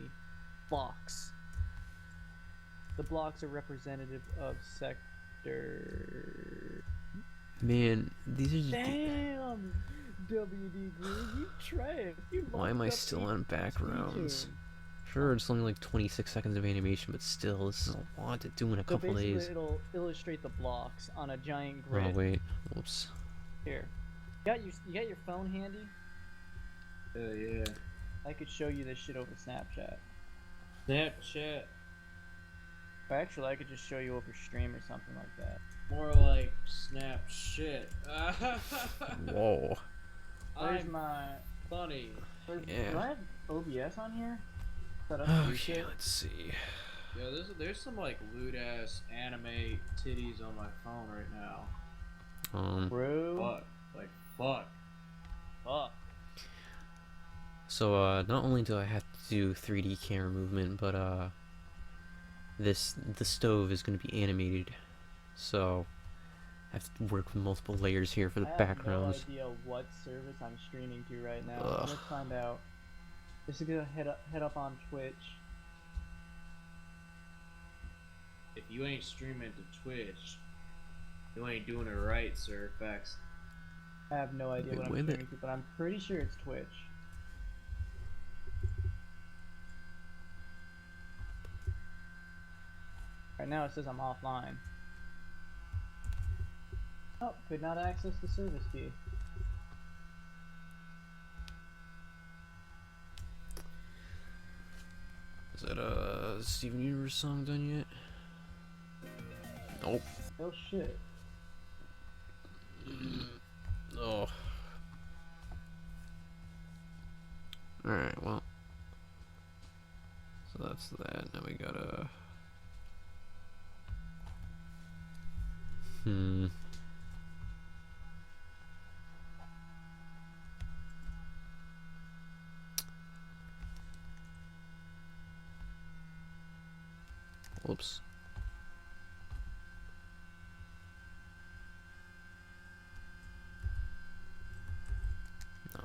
blocks. The blocks are representative of sector. Man, these are just. Damn, WD Green, you trash. You Why am I locked up still on HD backgrounds? Tune. Sure, it's only like 26 seconds of animation, but still, this is a lot to do in a So couple basically, days. it'll illustrate the blocks on a giant grid. Oh wait, whoops. Here, you got your phone handy? Yeah. I could show you this shit over Snapchat. Snapchat. Or actually, I could just show you over stream or something like that. More like snap shit. Whoa. Where's I'm my? funny. Yeah. Do I have OBS on here? Set up Okay, let's see. Yo, there's some like lewd ass anime titties on my phone right now. Bro. Fuck. Like fuck. Fuck. So, not only do I have to do 3D camera movement, but, the stove is going to be animated. So, I have to work with multiple layers here for the backgrounds. I have no idea what service I'm streaming to right now. Ugh. Let's find out. Just gonna head up on Twitch. If you ain't streaming to Twitch, you ain't doing it right, sir. Facts. I have no idea Wait, what I'm wait a streaming to, but I'm pretty sure it's Twitch. Right now it says I'm offline. Oh, could not access the service key. Is that a Steven Universe song done yet? Nope. Oh shit. Oh. Alright, well. So that's that. Now we gotta. Whoops. No.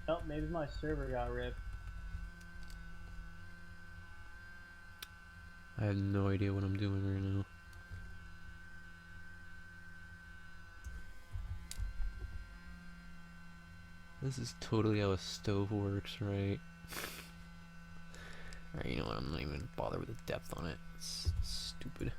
Oh, maybe my server got ripped. I have no idea what I'm doing right now. This is totally how a stove works, right? Alright, you know what? I'm not even gonna bother with the depth on it. It's stupid.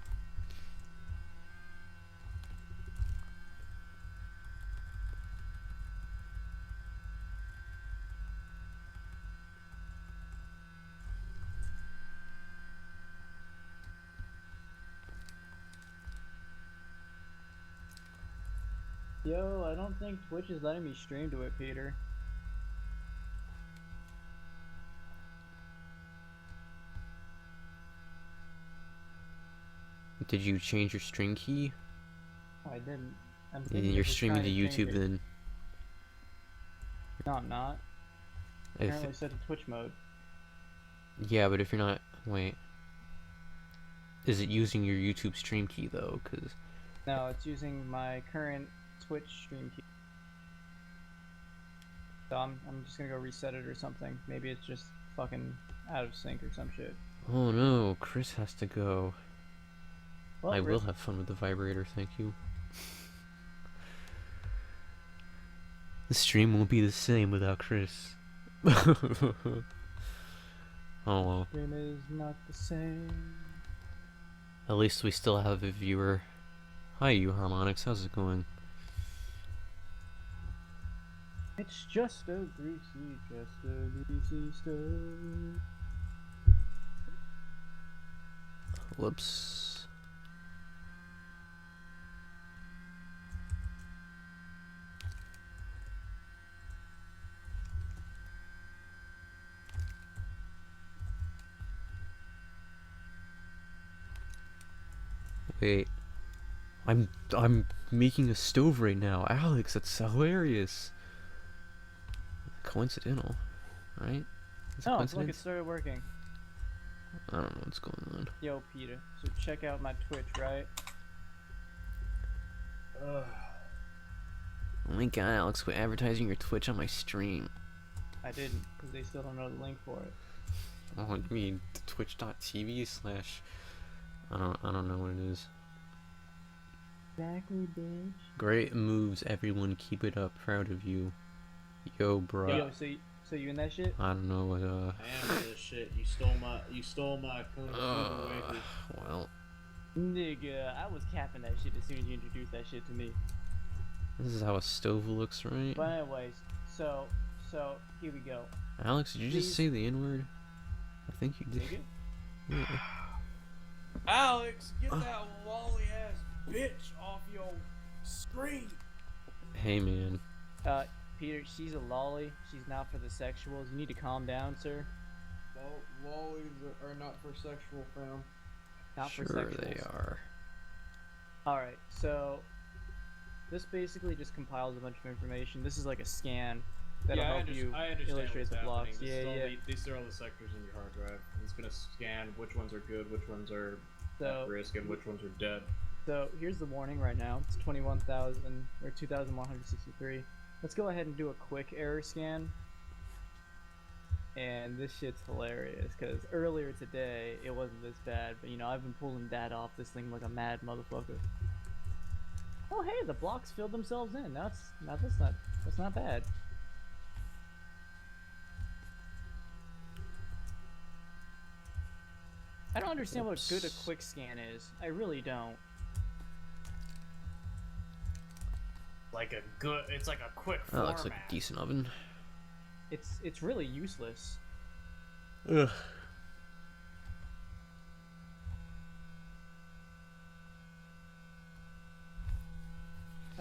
Yo, I don't think Twitch is letting me stream to it, Peter. Did you change your stream key? Oh, I didn't. You're streaming to YouTube then. No, I'm not. Apparently set to Twitch mode. Yeah, but if you're not... Wait. Is it using your YouTube stream key though? Cause... No, it's using my current Twitch stream key. So I'm just gonna go reset it or something. Maybe it's just fucking out of sync or some shit. Oh no, Chris has to go. Well, I will have fun with the vibrator, thank you. The stream won't be the same without Chris. Oh well. Stream is not the same. At least we still have a viewer. Hi, you Harmonix, how's it going? It's just a greasy stove. Whoops. Wait. I'm making a stove right now. Alex, that's hilarious. Coincidental, right? Is it Oh, coincidence? look, it started working. I don't know what's going on. Yo, Peter, so check out my Twitch, right? Oh my god, Alex, quit advertising your Twitch on my stream. I didn't, because they still don't know the link for it. Oh, you mean twitch.tv/... I don't know what it is. Exactly, bitch. Great moves, everyone. Keep it up. Proud of you. Yo, bro. Yo, so you in that shit? I don't know what, I am in this shit. You stole my kung fu away. Well. Nigga, I was capping that shit as soon as you introduced that shit to me. This is how a stove looks, right? But anyways, so here we go. Alex, did you just say the N-word? I think you did. Nigga? Yeah. Alex, get that lolly ass bitch off your screen. Hey, man. Peter, she's a lolly. She's not for the sexuals. You need to calm down, sir. Lollies are not for sexual, fam. Not for Sure sexuals. they are. Alright, so this basically just compiles a bunch of information. This is like a scan that'll help you illustrate the blocks. These are all the sectors in your hard drive. It's gonna scan which ones are good, which ones are at risk, and which ones are dead. So here's the warning right now. It's 21,000 or 2,163. Let's go ahead and do a quick error scan. And this shit's hilarious because earlier today it wasn't this bad, but you know I've been pulling data off this thing like a mad motherfucker. Oh hey, the blocks filled themselves in. That's not bad. I don't understand what good a quick scan is. I really don't. It's like a quick That looks like a decent oven. It's really useless. Ugh.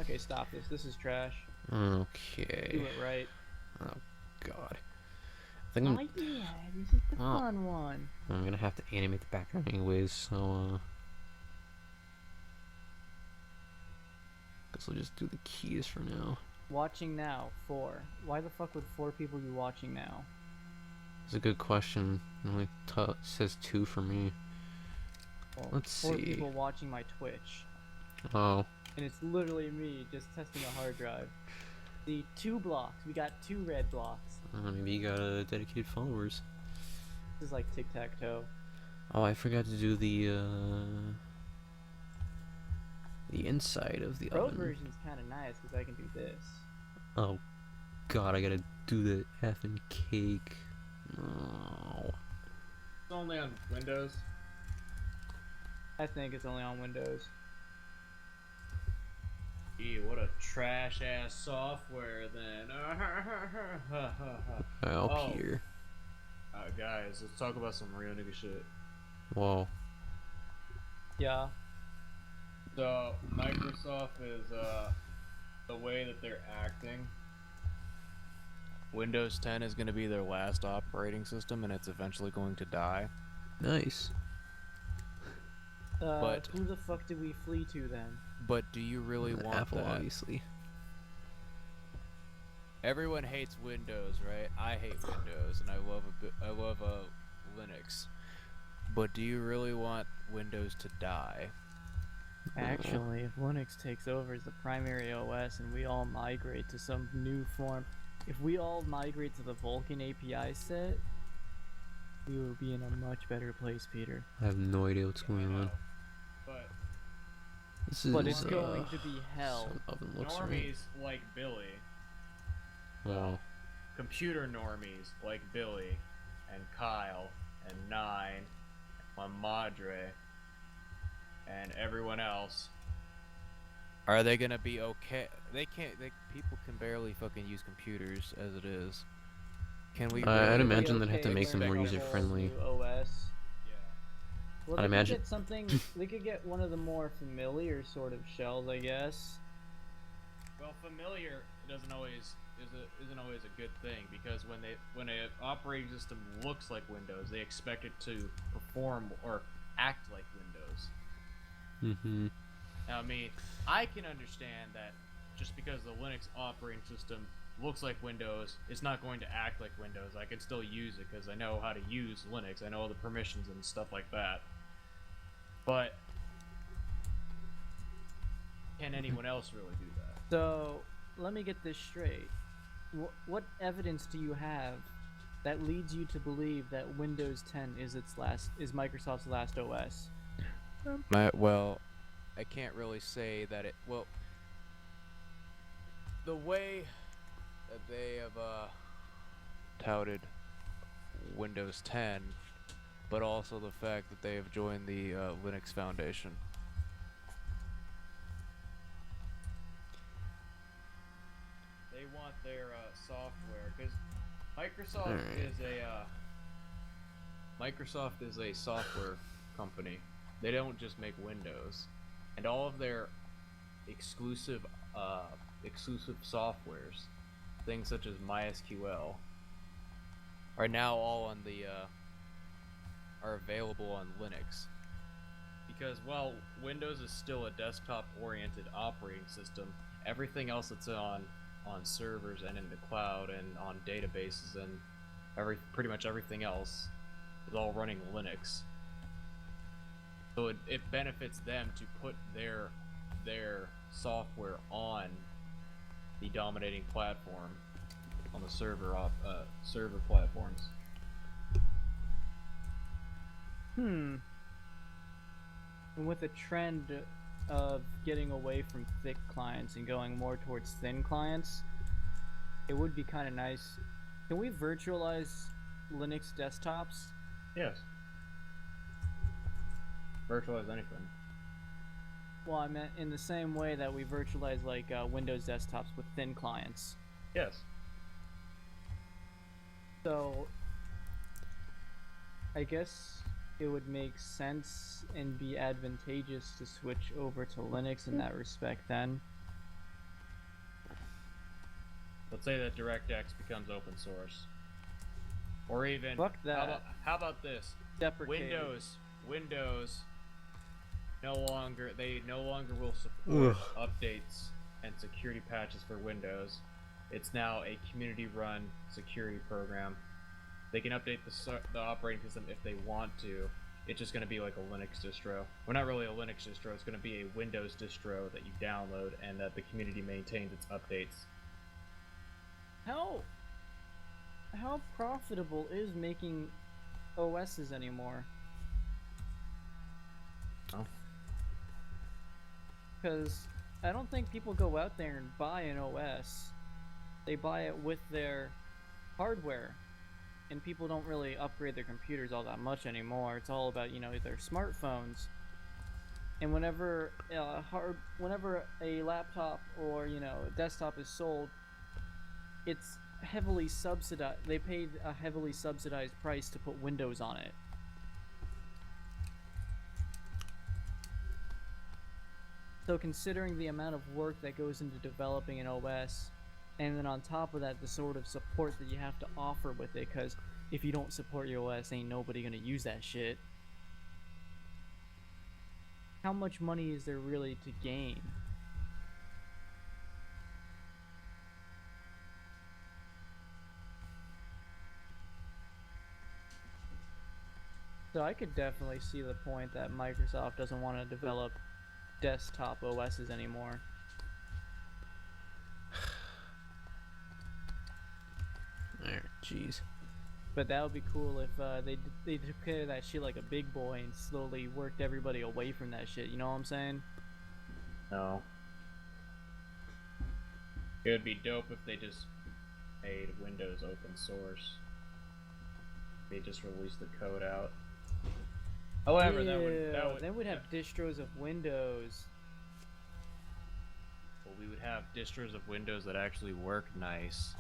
Okay, stop this. This is trash. Okay. Do it right. Oh god. I think Oh yeah, this is the fun one. I'm gonna have to animate the background anyways, so guess I'll just do the keys for now. Watching now, 4. Why the fuck would 4 people be watching now? It's a good question. It only says 2 for me. Well, Let's 4 see. people watching my Twitch. Oh. And it's literally me just testing a hard drive. The 2 blocks. We got 2 red blocks. Maybe you got dedicated followers. This is like tic-tac-toe. Oh, I forgot to do the inside of the Pro oven. version's kind of nice because I can do this. Oh god, I gotta do the effing cake. No. It's only on Windows. I think it's only on Windows. Gee, what a trash ass software then. Oh, Peter. Guys, let's talk about some real nigga shit. Whoa. Yeah. So Microsoft is the way that they're acting, Windows 10 is going to be their last operating system, and it's eventually going to die. Nice. But- who the fuck did we flee to then? But do you really want Apple, that? obviously. Everyone hates Windows, right? I hate Windows, and I love Linux. But do you really want Windows to die? Actually, if Linux takes over as the primary OS and we all migrate to some new form, if we all migrate to the Vulkan API set, we will be in a much better place, Peter. I have no idea what's I going know, on. but This is But it's going to be hell. some oven looks right. normies like Billy, Wow. computer normies like Billy, and Kyle, and Nine, and Madre, and everyone else. Are they gonna be okay? They can't. People can barely fucking use computers as it is. Can we? I'd really imagine Be they'd have to okay make them more learning a whole user-friendly. new OS. Yeah. Well, I'd they imagine- could get something. They could get one of the more familiar sort of shells, I guess. Well, familiar isn't always a good thing, because when an operating system looks like Windows, they expect it to perform or act like Windows. Mm-hmm. Now, I mean, I can understand that just because the Linux operating system looks like Windows, it's not going to act like Windows. I can still use it because I know how to use Linux. I know all the permissions and stuff like that. But can anyone else really do that? So let me get this straight. What evidence do you have that leads you to believe that Windows 10 is Microsoft's last OS? Well, I can't really say that it. Well, the way that they have touted Windows 10, but also the fact that they have joined the Linux Foundation. They want their software, because Microsoft Alright. Microsoft is a software company. They don't just make Windows, and all of their exclusive softwares, things such as MySQL, are now all on the are available on Linux. Because while Windows is still a desktop-oriented operating system, everything else that's on servers and in the cloud and on databases and pretty much everything else is all running Linux. So it benefits them to put their software on the dominating platform, on the server platforms. And with a trend of getting away from thick clients and going more towards thin clients, it would be kind of nice. Can we virtualize Linux desktops? Yes. Virtualize anything. Well, I meant in the same way that we virtualize like Windows desktops with thin clients. Yes. So, I guess it would make sense and be advantageous to switch over to Linux in that respect then. Let's say that DirectX becomes open source. Or even Fuck that. How about this? Deprecated. Windows no longer will support updates and security patches for Windows. It's now a community-run security program. They can update the operating system if they want to. It's just going to be like a Linux distro. Well, not really a Linux distro. It's going to be a Windows distro that you download and that the community maintains its updates. How profitable is making OSs anymore? Oh. Because I don't think people go out there and buy an OS. They buy it with their hardware. And people don't really upgrade their computers all that much anymore. It's all about, their smartphones. And whenever a laptop or, a desktop is sold, it's heavily subsidized. They paid a heavily subsidized price to put Windows on it. So considering the amount of work that goes into developing an OS, and then on top of that, the sort of support that you have to offer with it, because if you don't support your OS, ain't nobody gonna use that shit. How much money is there really to gain? So I could definitely see the point that Microsoft doesn't want to develop desktop OSs anymore. Jeez. But that would be cool if they took care of that shit like a big boy and slowly worked everybody away from that shit. You know what I'm saying? No. It would be dope if they just made Windows open source. They just released the code out. However, that would then we'd have distros of Windows. well, we would have distros of Windows that actually work nice.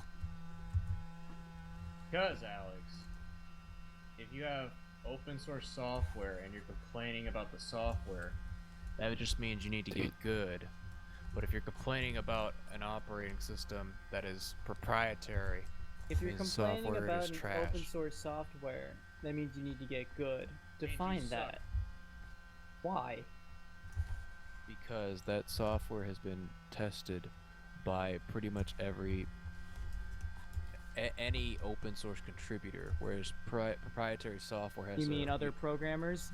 Because, Alex, if you have open source software and you're complaining about the software, That just means you need to get good. But if you're complaining about an operating system that is proprietary, If you're means complaining software about is an trash. open source software, that means you need to get good. Means you Define suck. that. Why? because that software has been tested by pretty much any open source contributor, whereas proprietary software has You mean a- other programmers?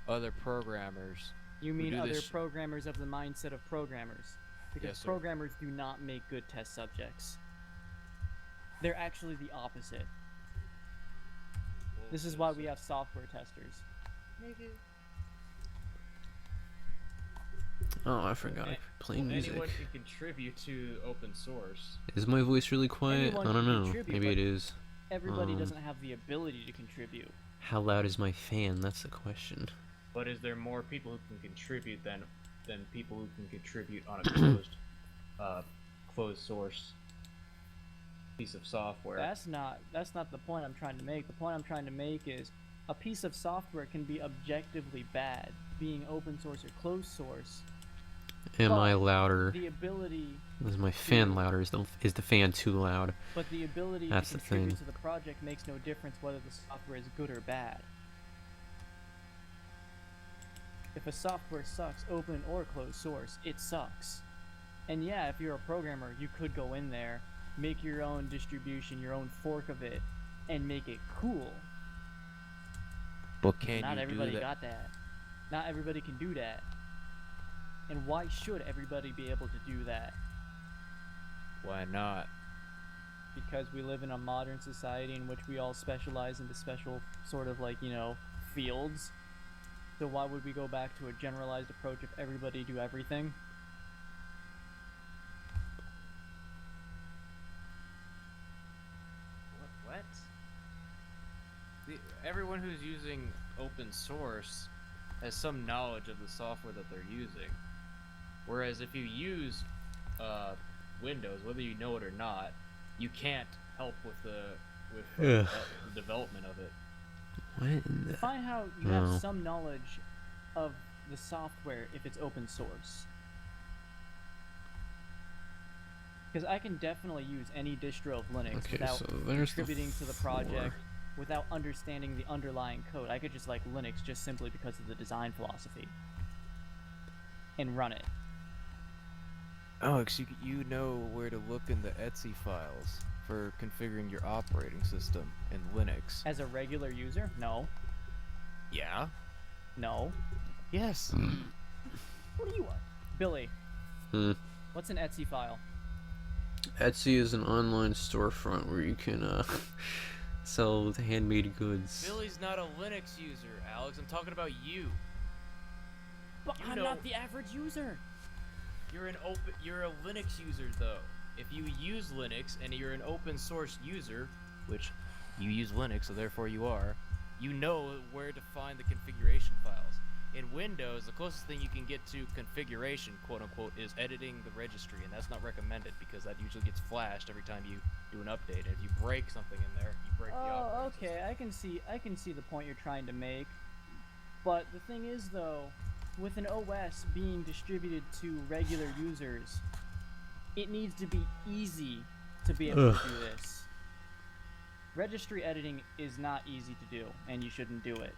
other programmers. You who mean do other this- programmers of the mindset of programmers? Because Yes, sir. programmers do not make good test subjects. They're actually the opposite. This is why we have software testers. Oh, I forgot. I play music. anyone can contribute to open source. Is my voice really quiet? Anyone I don't can know. contribute, Maybe but it is. Everybody doesn't have the ability to contribute. How loud is my fan? That's the question. But is there more people who can contribute than people who can contribute on a closed source piece of software? That's not the point I'm trying to make. The point I'm trying to make is a piece of software can be objectively bad, being open source or closed source. Am I But louder? The ability, Is my fan louder? Is the fan too loud? but the ability That's to the contribute thing. to the project makes no difference whether the software is good or bad. If a software sucks, open or closed source, it sucks. And yeah, if you're a programmer, you could go in there, make your own distribution, your own fork of it, and make it cool. But can Not you everybody do that? got that. Not everybody can do that. And why should everybody be able to do that? Why not? Because we live in a modern society in which we all specialize into special sort of like, fields. So why would we go back to a generalized approach if everybody do everything? What? Everyone who's using open source has some knowledge of the software that they're using. Whereas if you use Windows, whether you know it or not, you can't help with the development of it. What in the... Find how you No. have some knowledge of the software if it's open source. Because I can definitely use any distro of Linux Okay, without so there's the contributing to the four. project, without understanding the underlying code. I could just like Linux just simply because of the design philosophy. And run it. Alex, you know where to look in the Etsy files for configuring your operating system in Linux. As a regular user? No. Yeah. No. Yes. What do you want? Billy, Hmm. what's an Etsy file? Etsy is an online storefront where you can sell handmade goods. Billy's not a Linux user, Alex. I'm talking about you. But You I'm know- not the average user. You're a Linux user though. If you use Linux and you're an open source user, which you use Linux, so therefore you are, you know where to find the configuration files. In Windows, the closest thing you can get to configuration, quote unquote, is editing the registry, and that's not recommended because that usually gets flashed every time you do an update. And if you break something in there, you break the Oh, operating okay. system. I can see the point you're trying to make. But the thing is though, with an OS being distributed to regular users, it needs to be easy to be able to do this. Registry editing is not easy to do, and you shouldn't do it.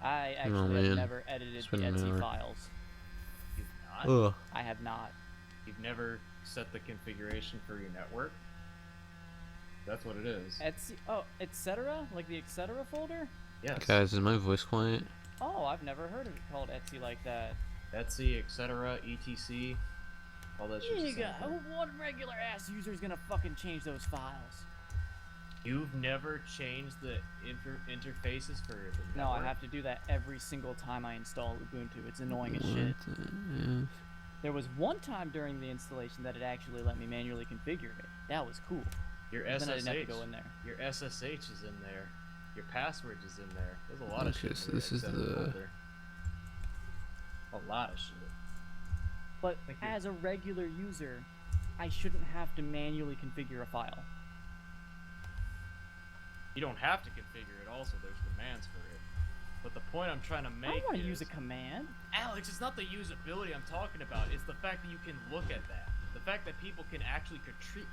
I actually have never edited the Etsy files. You've not? I have not. You've never set the configuration for your network? That's what it is. Etsy, oh, etc. Like the etc. folder. Yes. Guys, is my voice quiet? Oh, I've never heard of it called Etsy like that. Etsy, etc., etc. All that shit. What regular ass user is gonna fucking change those files? You've never changed the interfaces for the network? No, I have to do that every single time I install Ubuntu. It's annoying as shit. There was one time during the installation that it actually let me manually configure it. That was cool. Your Then SSH. I didn't have to go in there. Your SSH is in there. Your password is in there. There's a lot of shit. So this is the. A lot of shit. But as a regular user, I shouldn't have to manually configure a file. You don't have to configure it. Also, there's commands for it. But the point I'm trying to make I want is... to use a command. Alex, it's not the usability I'm talking about. It's the fact that you can look at that. The fact that people can actually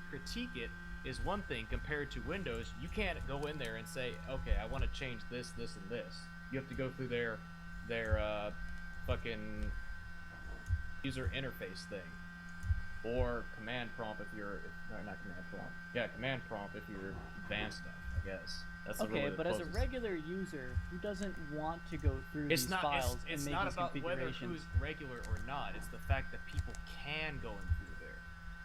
critique it is one thing compared to Windows. You can't go in there and say, okay, I want to change this, this, and this. You have to go through their fucking user interface thing. Or command prompt if you're... no, not command prompt. Yeah, command prompt if you're advanced enough, I guess. That's Okay, really but as a regular user who doesn't want to go through these files and make not these about whether configurations... who's regular or not. It's the fact that people can go in through there.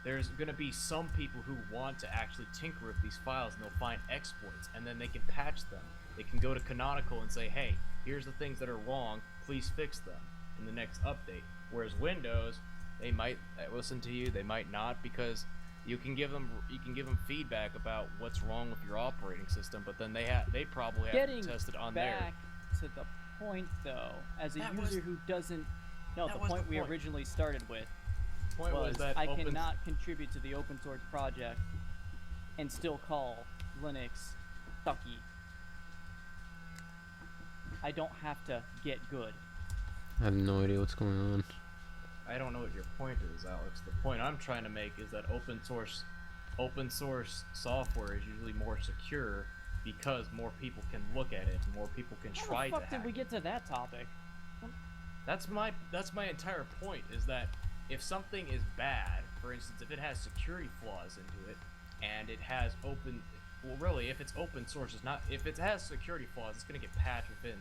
There's going to be some people who want to actually tinker with these files, and they'll find exploits, and then they can patch them. They can go to Canonical and say, hey, here's the things that are wrong, please fix them in the next update. Whereas Windows, they might listen to you, they might not, because you can give them feedback about what's wrong with your operating system, but then they probably have to test it on there. Getting back to the point, though, as a user who doesn't... No, the point we originally started with was that I cannot contribute to the open source project and still call Linux sucky. I don't have to get good. I have no idea what's going on. I don't know what your point is, Alex. The point I'm trying to make is that open source software is usually more secure because more people can look at it, more people can try to hack. How the fuck did we get to that topic? That's my entire point, is that if something is bad, for instance, if it has security flaws into it, and it has if it's open source, if it has security flaws, it's gonna get patched within,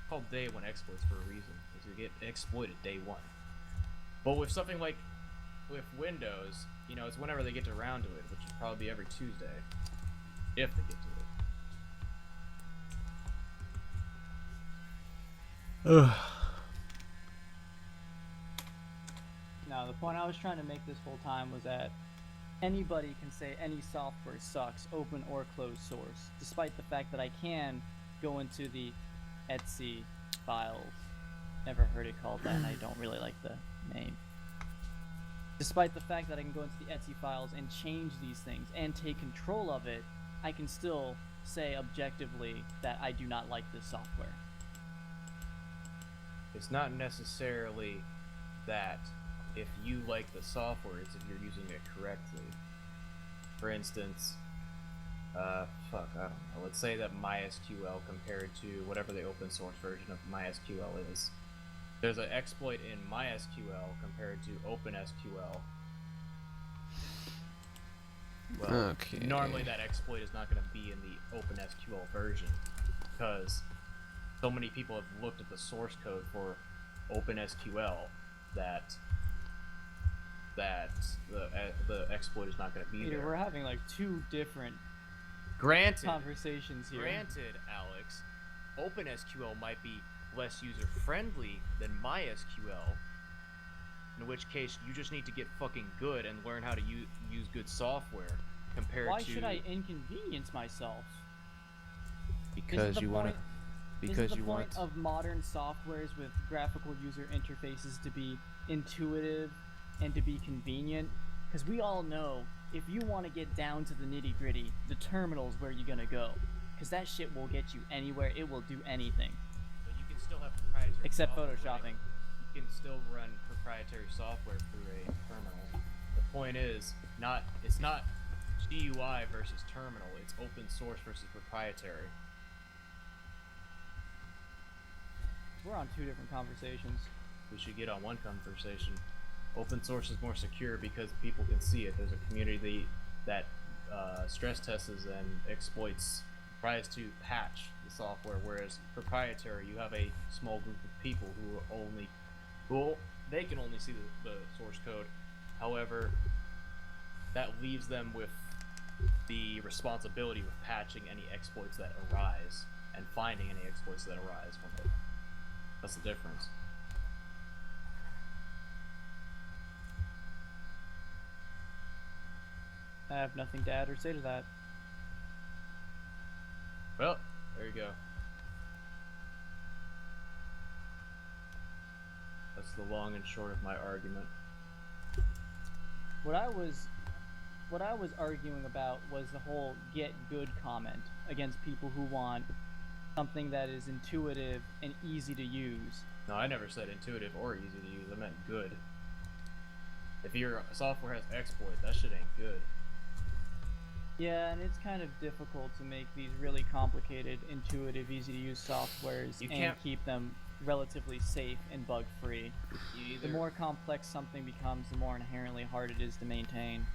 called day one exploits for a reason. It's gonna get exploited day one. But with something like with Windows, it's whenever they get around to it, which would probably be every Tuesday, if they get to it. No, the point I was trying to make this whole time was that anybody can say any software sucks, open or closed source, despite the fact that I can go into the Etsy files. Never heard it called that, and I don't really like the name. Despite the fact that I can go into the Etsy files and change these things and take control of it, I can still say objectively that I do not like this software. It's not necessarily that if you like the software, it's if you're using it correctly. For instance, I don't know. Let's say that MySQL compared to whatever the open source version of MySQL is. There's an exploit in MySQL compared to OpenSQL. Well, okay. Normally that exploit is not going to be in the OpenSQL version because so many people have looked at the source code for OpenSQL that the exploit is not going to be there. We're having like two different conversations here. Granted, Alex, OpenSQL might be less user-friendly than MySQL, in which case you just need to get fucking good and learn how to use good software compared Why to... should I inconvenience myself? Because you want to... Isn't the point of modern softwares with graphical user interfaces to be intuitive and to be convenient? Because we all know, if you want to get down to the nitty-gritty, the terminal's where you're gonna go. Because that shit will get you anywhere, it will do anything. But you can still have proprietary Except software photoshopping. can still run proprietary software through a terminal. The point is, it's not GUI versus terminal. It's open source versus proprietary. We're on two different conversations. We should get on one conversation. Open source is more secure because people can see it. There's a community that stress tests and exploits, tries to patch the software, whereas proprietary, you have a small group of people they can only see the source code. However, that leaves them with the responsibility of patching any exploits that arise and finding any exploits that arise from it. That's the difference. I have nothing to add or say to that. Well, there you go. That's the long and short of my argument. What I was arguing about was the whole get good comment against people who want something that is intuitive and easy to use. No, I never said intuitive or easy to use. I meant good. If your software has exploit, that shit ain't good. Yeah, and it's kind of difficult to make these really complicated, intuitive, easy-to-use softwares and keep them relatively safe and bug-free. The more complex something becomes, the more inherently hard it is to maintain.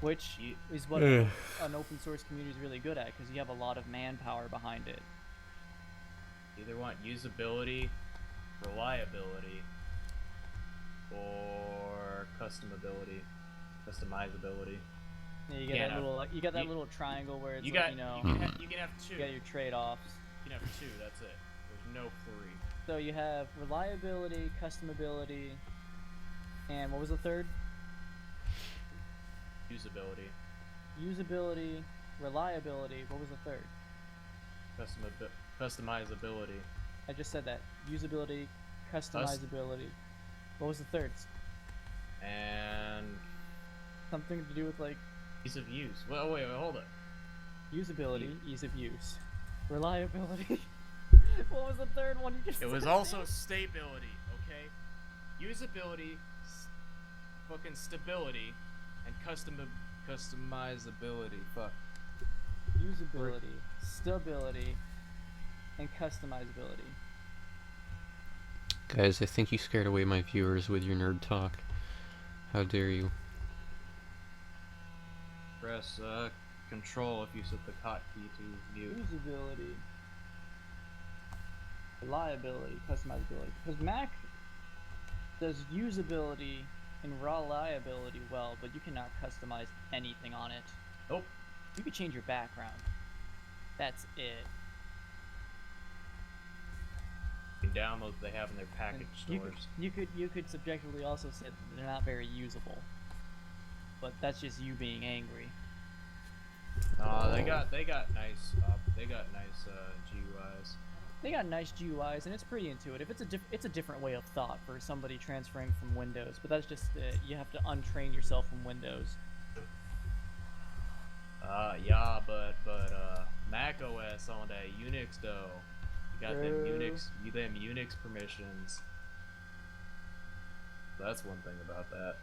Which is what an open source community is really good at, because you have a lot of manpower behind it. You either want usability, reliability, or customizability. Yeah, you get that little, you got that little triangle where it's you can have two. You got your trade-offs. You can have two. That's it. There's no three. So you have reliability, customability, and what was the third? Usability, reliability. What was the third? Customizability. I just said that. Usability, customizability. What was the third? And something to do with like ease of use. Well, wait, hold up. Usability, ease of use, reliability. What was the third one you just said? It was also stability. Okay, usability, fucking stability, and customizability. Fuck. Usability, stability, and customizability. Guys, I think you scared away my viewers with your nerd talk. How dare you? Press control if you set the hotkey to view. Usability, reliability, customizability. Because Mac does usability and reliability well, but you cannot customize anything on it. Nope. You could change your background. That's it. You can download what they have in their package stores. You could subjectively also say that they're not very usable. But that's just you being angry. They got nice GUIs. They got nice GUIs and it's pretty intuitive. It's a different way of thought for somebody transferring from Windows, but that's just you have to untrain yourself from Windows. Yeah, but Mac OS on that Unix though. You got them Unix permissions. That's one thing about that.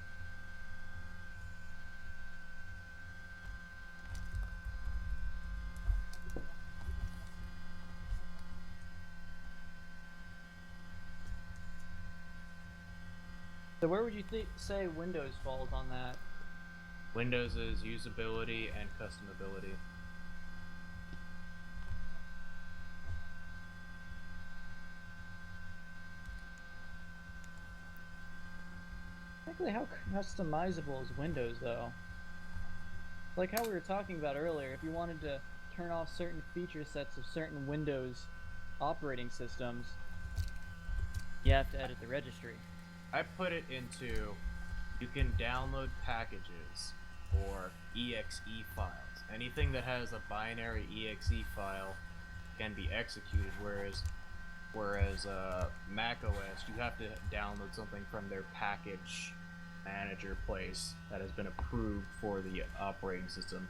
So where would you say Windows falls on that? Windows is usability and customability. Exactly how customizable is Windows though? Like how we were talking about earlier, if you wanted to turn off certain feature sets of certain Windows operating systems, you have to edit the registry. I put it into, you can download packages or exe files. Anything that has a binary exe file can be executed, whereas Mac OS, you have to download something from their package manager place that has been approved for the operating system.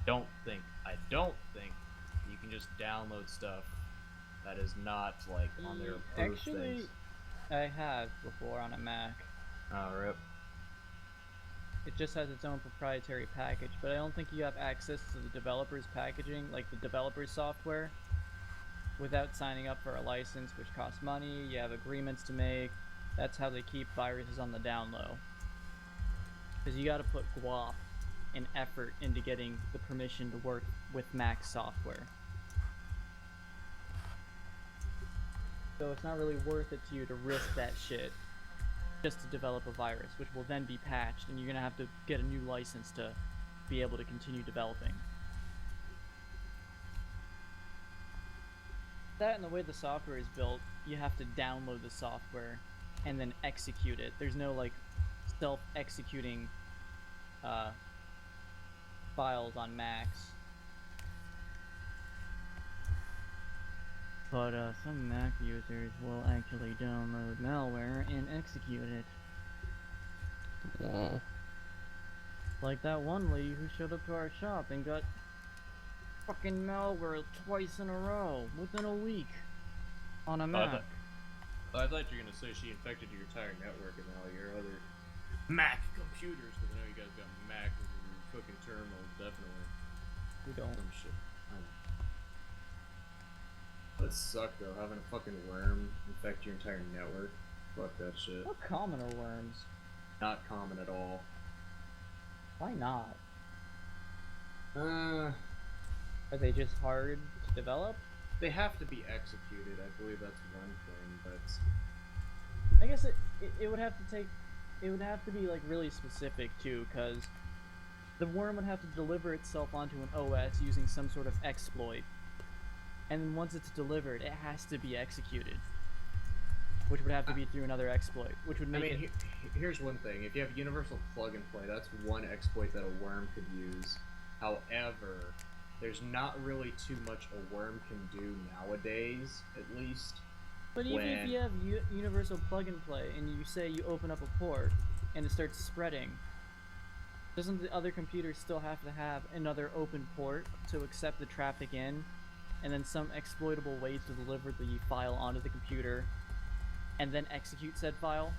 I don't think you can just download stuff That is not like on their approved Actually, things. I have before on a Mac. Oh, rip. It just has its own proprietary package, but I don't think you have access to the developer's packaging, like the developer's software, without signing up for a license, which costs money. You have agreements to make. That's how they keep viruses on the down low. Because you gotta put guap and effort into getting the permission to work with Mac software. So it's not really worth it to you to risk that shit just to develop a virus, which will then be patched, and you're gonna have to get a new license to be able to continue developing. That and the way the software is built, you have to download the software and then execute it. There's no like self-executing files on Macs. But some Mac users will actually download malware and execute it. Wow. Like that one lady who showed up to our shop and got fucking malware twice in a row within a week on a Mac. I thought you were gonna say she infected your entire network and all your other Mac computers, because I know you guys got Macs and your cooking terminals, definitely. We don't. Some shit. I know. That sucked though, having a fucking worm infect your entire network. Fuck that shit. How common are worms? Not common at all. Why not? Uh, Are they just hard to develop? they have to be executed. I believe that's one thing, but I guess it would have to take, it would have to be like really specific too, because the worm would have to deliver itself onto an OS using some sort of exploit, and then once it's delivered, it has to be executed, which would have to be through another exploit, which would I make mean, it. here's one thing. If you have universal plug and play, that's one exploit that a worm could use. However, there's not really too much a worm can do nowadays, at least. But even if you have universal plug and play, and you say you open up a port, and it starts spreading, doesn't the other computer still have to have another open port to accept the traffic in, and then some exploitable way to deliver the file onto the computer, and then execute said file?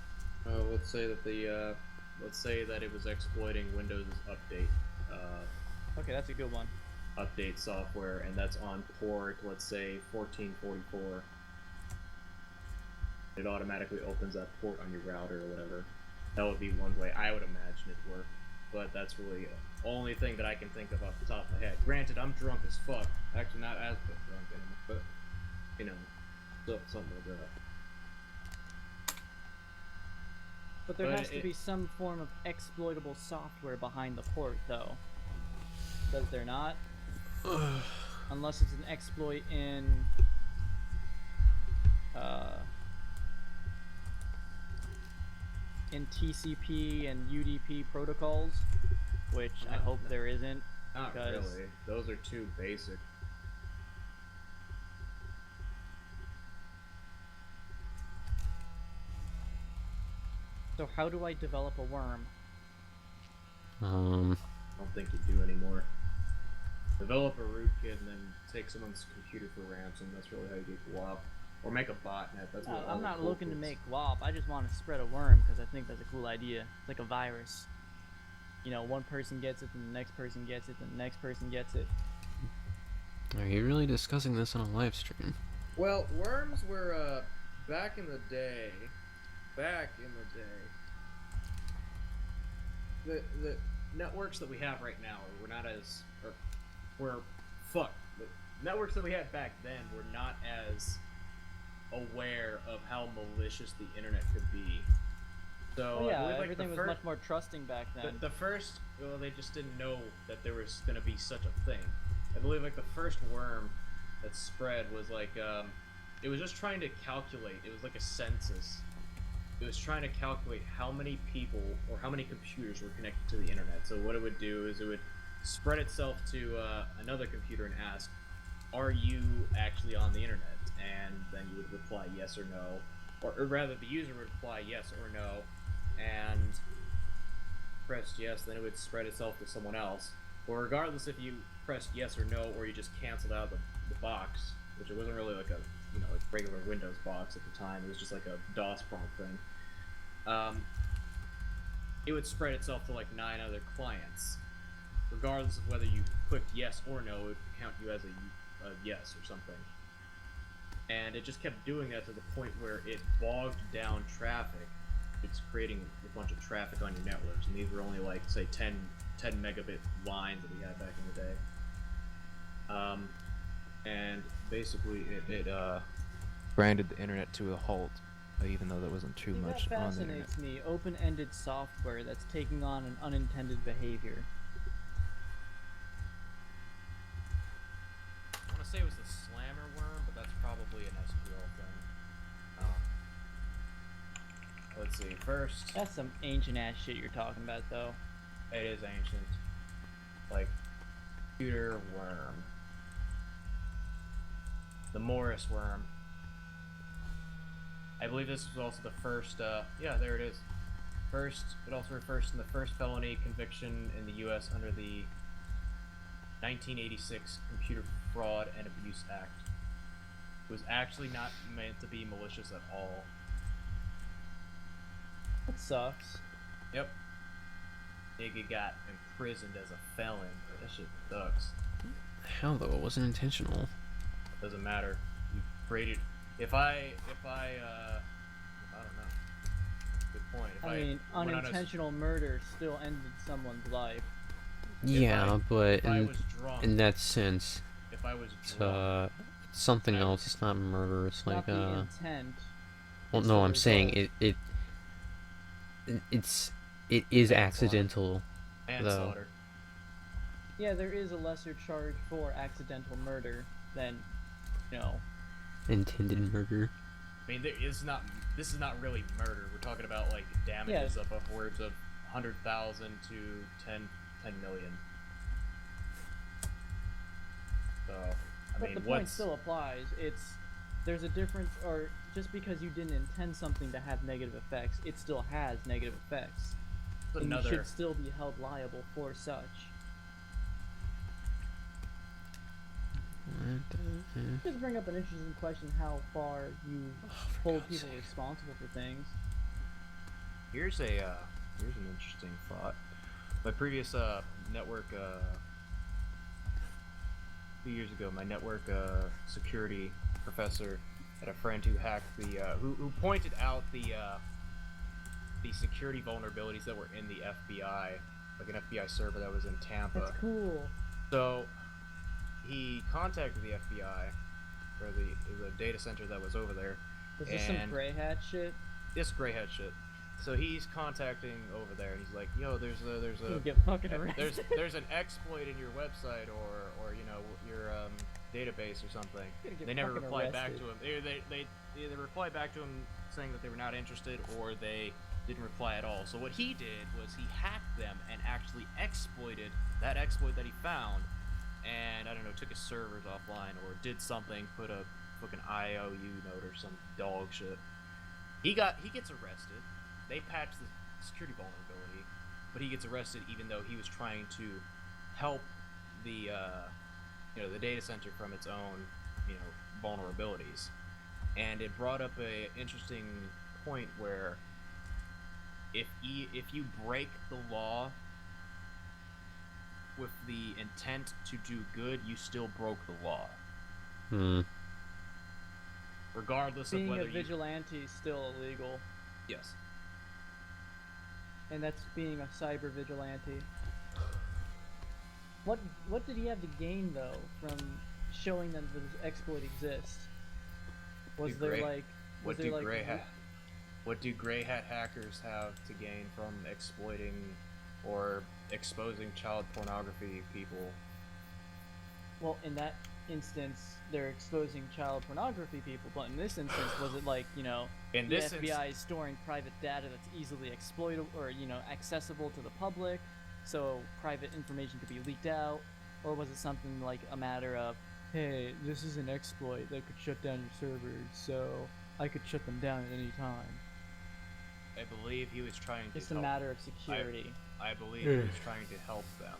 Let's say that let's say that it was exploiting Windows' update, Okay, that's a good one. update software, and that's on port, let's say 1444. It automatically opens that port on your router or whatever. That would be one way I would imagine it worked, but that's really the only thing that I can think of off the top of my head. Granted, I'm drunk as fuck. Actually, not as drunk anymore, but you know, something like that. But there But has to be some form of exploitable software behind the port, though. Does there not? Unless it's an exploit in TCP and UDP protocols, which I hope there isn't. Not because really. Those are too basic. So how do I develop a worm? I don't think you do anymore. Develop a rootkit and then take someone's computer for ransom. That's really how you get WAP. Or make a botnet. That's what I'm all not the looking to toolkits- make WAP. I just want to spread a worm because I think that's a cool idea. It's like a virus. You know, one person gets it, then the next person gets it, then the next person gets it. Are you really discussing this on a live stream? Well, worms were back in the day. The networks that we have right now were not as the networks that we had back then were not as aware of how malicious the internet could be. So Well, I yeah, believe, like, everything was much more trusting back then. the first, well, they just didn't know that there was going to be such a thing. I believe like the first worm that spread was like it was just trying to calculate. It was like a census. It was trying to calculate how many people or how many computers were connected to the internet. So what it would do is it would spread itself to another computer and ask, "Are you actually on the internet?" And then you would reply yes or no, or rather the user would reply yes or no, and pressed yes. Then it would spread itself to someone else. Or regardless if you pressed yes or no or you just canceled out the box, which it wasn't really like a like regular Windows box at the time. It was just like a DOS prompt thing. It would spread itself to like 9 other clients, regardless of whether you clicked yes or no. It would count you as a yes or something. And it just kept doing that to the point where it bogged down traffic. It's creating a bunch of traffic on your networks, and these were only like say 10 megabit lines that we had back in the day. And basically it Grinded the internet to a halt, even though there wasn't too much That on the internet. fascinates me. Open-ended software that's taking on an unintended behavior. I want to say it was the slammer worm, but that's probably an SQL thing. let's see. First, That's some ancient-ass shit you're talking about, though. it is ancient, like computer worm, the Morris worm. I believe this was also the first. Yeah, there it is. First, it also refers to the first felony conviction in the U.S. under the 1986 Computer Fraud and Abuse Act. It was actually not meant to be malicious at all. That sucks. Yep. Nigga got imprisoned as a felon. That shit sucks. How though? It wasn't intentional. Doesn't matter. You created. If I don't know. Good point. If I mean, went on a- unintentional murder still ended someone's life. Yeah, but if I was drunk, in that sense, if I was it's drunk, it's something else. It's not murder. It's Not like the intent. Well, it's no, the I'm saying result. it is Manslaughter. accidental. manslaughter. Yeah, there is a lesser charge for accidental murder than, Intended murder. I mean, this is not really murder. We're talking about like damages of upwards of 100,000 to 10 million. So, I But mean, the point still applies. There's a difference, or just because you didn't intend something to have negative effects, it still has negative effects. And you another? should still be held liable for such. Just bring up an interesting question: how far you hold people responsible for things. Here's an interesting thought. My previous network a few years ago, my network security professor had a friend who hacked the who pointed out the security vulnerabilities that were in the FBI, like an FBI server that was in Tampa. That's cool. So he contacted the FBI or the data center that was over there. Was this some And- gray hat shit? This gray hat shit. So he's contacting over there, and he's like, "Yo, there's You a get fucking arrested. there's an exploit in your website or your database or something." You're gonna get They never fucking replied back arrested. to him. They either replied back to him saying that they were not interested, or they didn't reply at all. So what he did was he hacked them and actually exploited that exploit that he found, and I don't know, took his servers offline or did something, put a fucking IOU note or some dog shit. He gets arrested. They patch the security vulnerability, but he gets arrested even though he was trying to help the the data center from its own vulnerabilities. And it brought up a interesting point where if you break the law with the intent to do good, you still broke the law, regardless of Being whether a vigilante is still illegal, yes. and that's being a cyber vigilante. What did he have to gain though from showing them that this exploit exists? Was Do there gray- like What was do there gray like hat? What do gray hat hackers have to gain from exploiting or exposing child pornography people? well, in that instance they're exposing child pornography people, but in this instance was it like, In the this FBI is storing private data that's easily exploitable or accessible to the public, so private information could be leaked out? Or was it something like a matter of, hey, this is an exploit that could shut down your servers, so I could shut them down at any time? I believe he was trying to It's a help. matter of security. I believe he was trying to help them,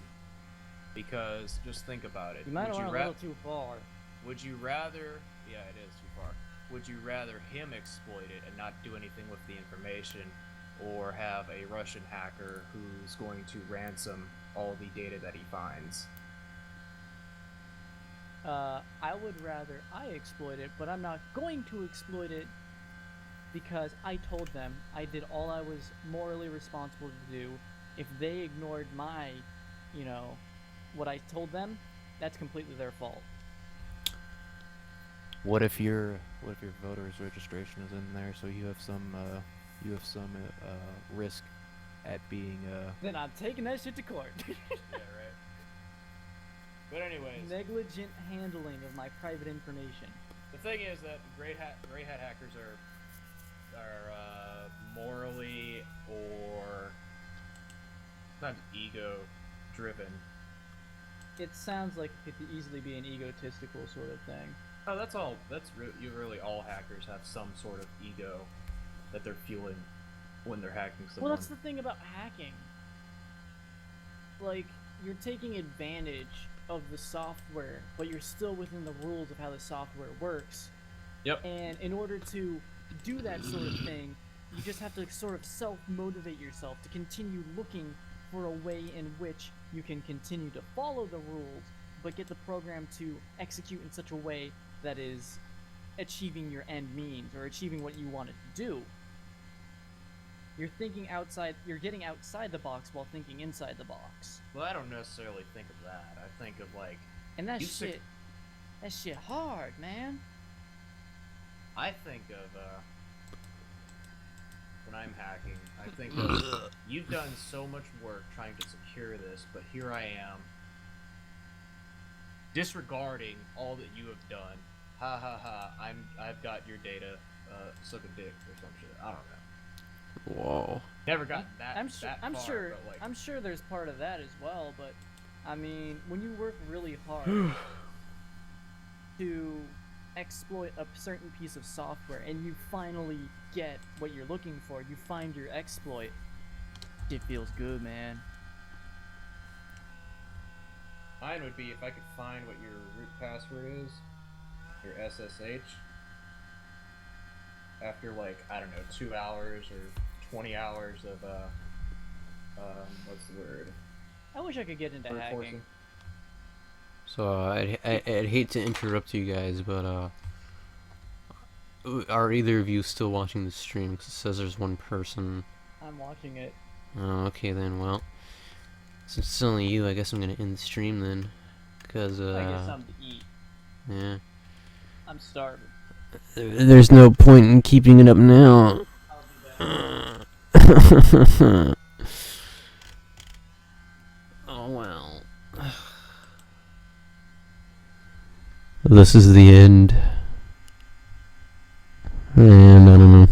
because just think about it. You might have Would went you a ra- little too far. Would you rather? Yeah, it is too far. Would you rather him exploit it and not do anything with the information, or have a Russian hacker who's going to ransom all the data that he finds? I would rather I exploit it, but I'm not going to exploit it because I told them I did all I was morally responsible to do. If they ignored my, what I told them, that's completely their fault. What if your voter's registration is in there, so you have some risk at being Then I'm taking that shit to court. Yeah, right. But anyways, Negligent handling of my private information. the thing is that gray hat hackers are morally or sometimes ego driven. It sounds like it could easily be an egotistical sort of thing. Oh, that's all. Really all hackers have some sort of ego that they're feeling when they're hacking someone. Well, that's the thing about hacking. Like, you're taking advantage of the software, but you're still within the rules of how the software works. Yep. And in order to do that sort of thing, you just have to sort of self-motivate yourself to continue looking for a way in which you can continue to follow the rules, but get the program to execute in such a way that is achieving your end means, or achieving what you want it to do. You're getting outside the box while thinking inside the box. Well, I don't necessarily think of that. I think of like. And that shit hard, man. I think of when I'm hacking, I think of you've done so much work trying to secure this, but here I am disregarding all that you have done. Ha ha ha! I've got your data. Suck a dick or some shit. I don't know. Whoa. Never gotten that. I'm far, sure. but like, I'm sure there's part of that as well, but I mean, when you work really hard to exploit a certain piece of software and you finally get what you're looking for, you find your exploit, it feels good, man. Mine would be if I could find what your root password is, your SSH, after like, I don't know, 2 hours or 20 hours of what's the word? I wish I could get into hacking. So I'd hate to interrupt you guys, but are either of you still watching the stream? Because it says there's one person. I'm watching it. Oh, okay then. Well, since it's only you, I guess I'm gonna end the stream then. Cause I get something to eat. yeah. I'm starving. There's no point in keeping it up now. I'll be back. Oh well. This is the end. And I don't know.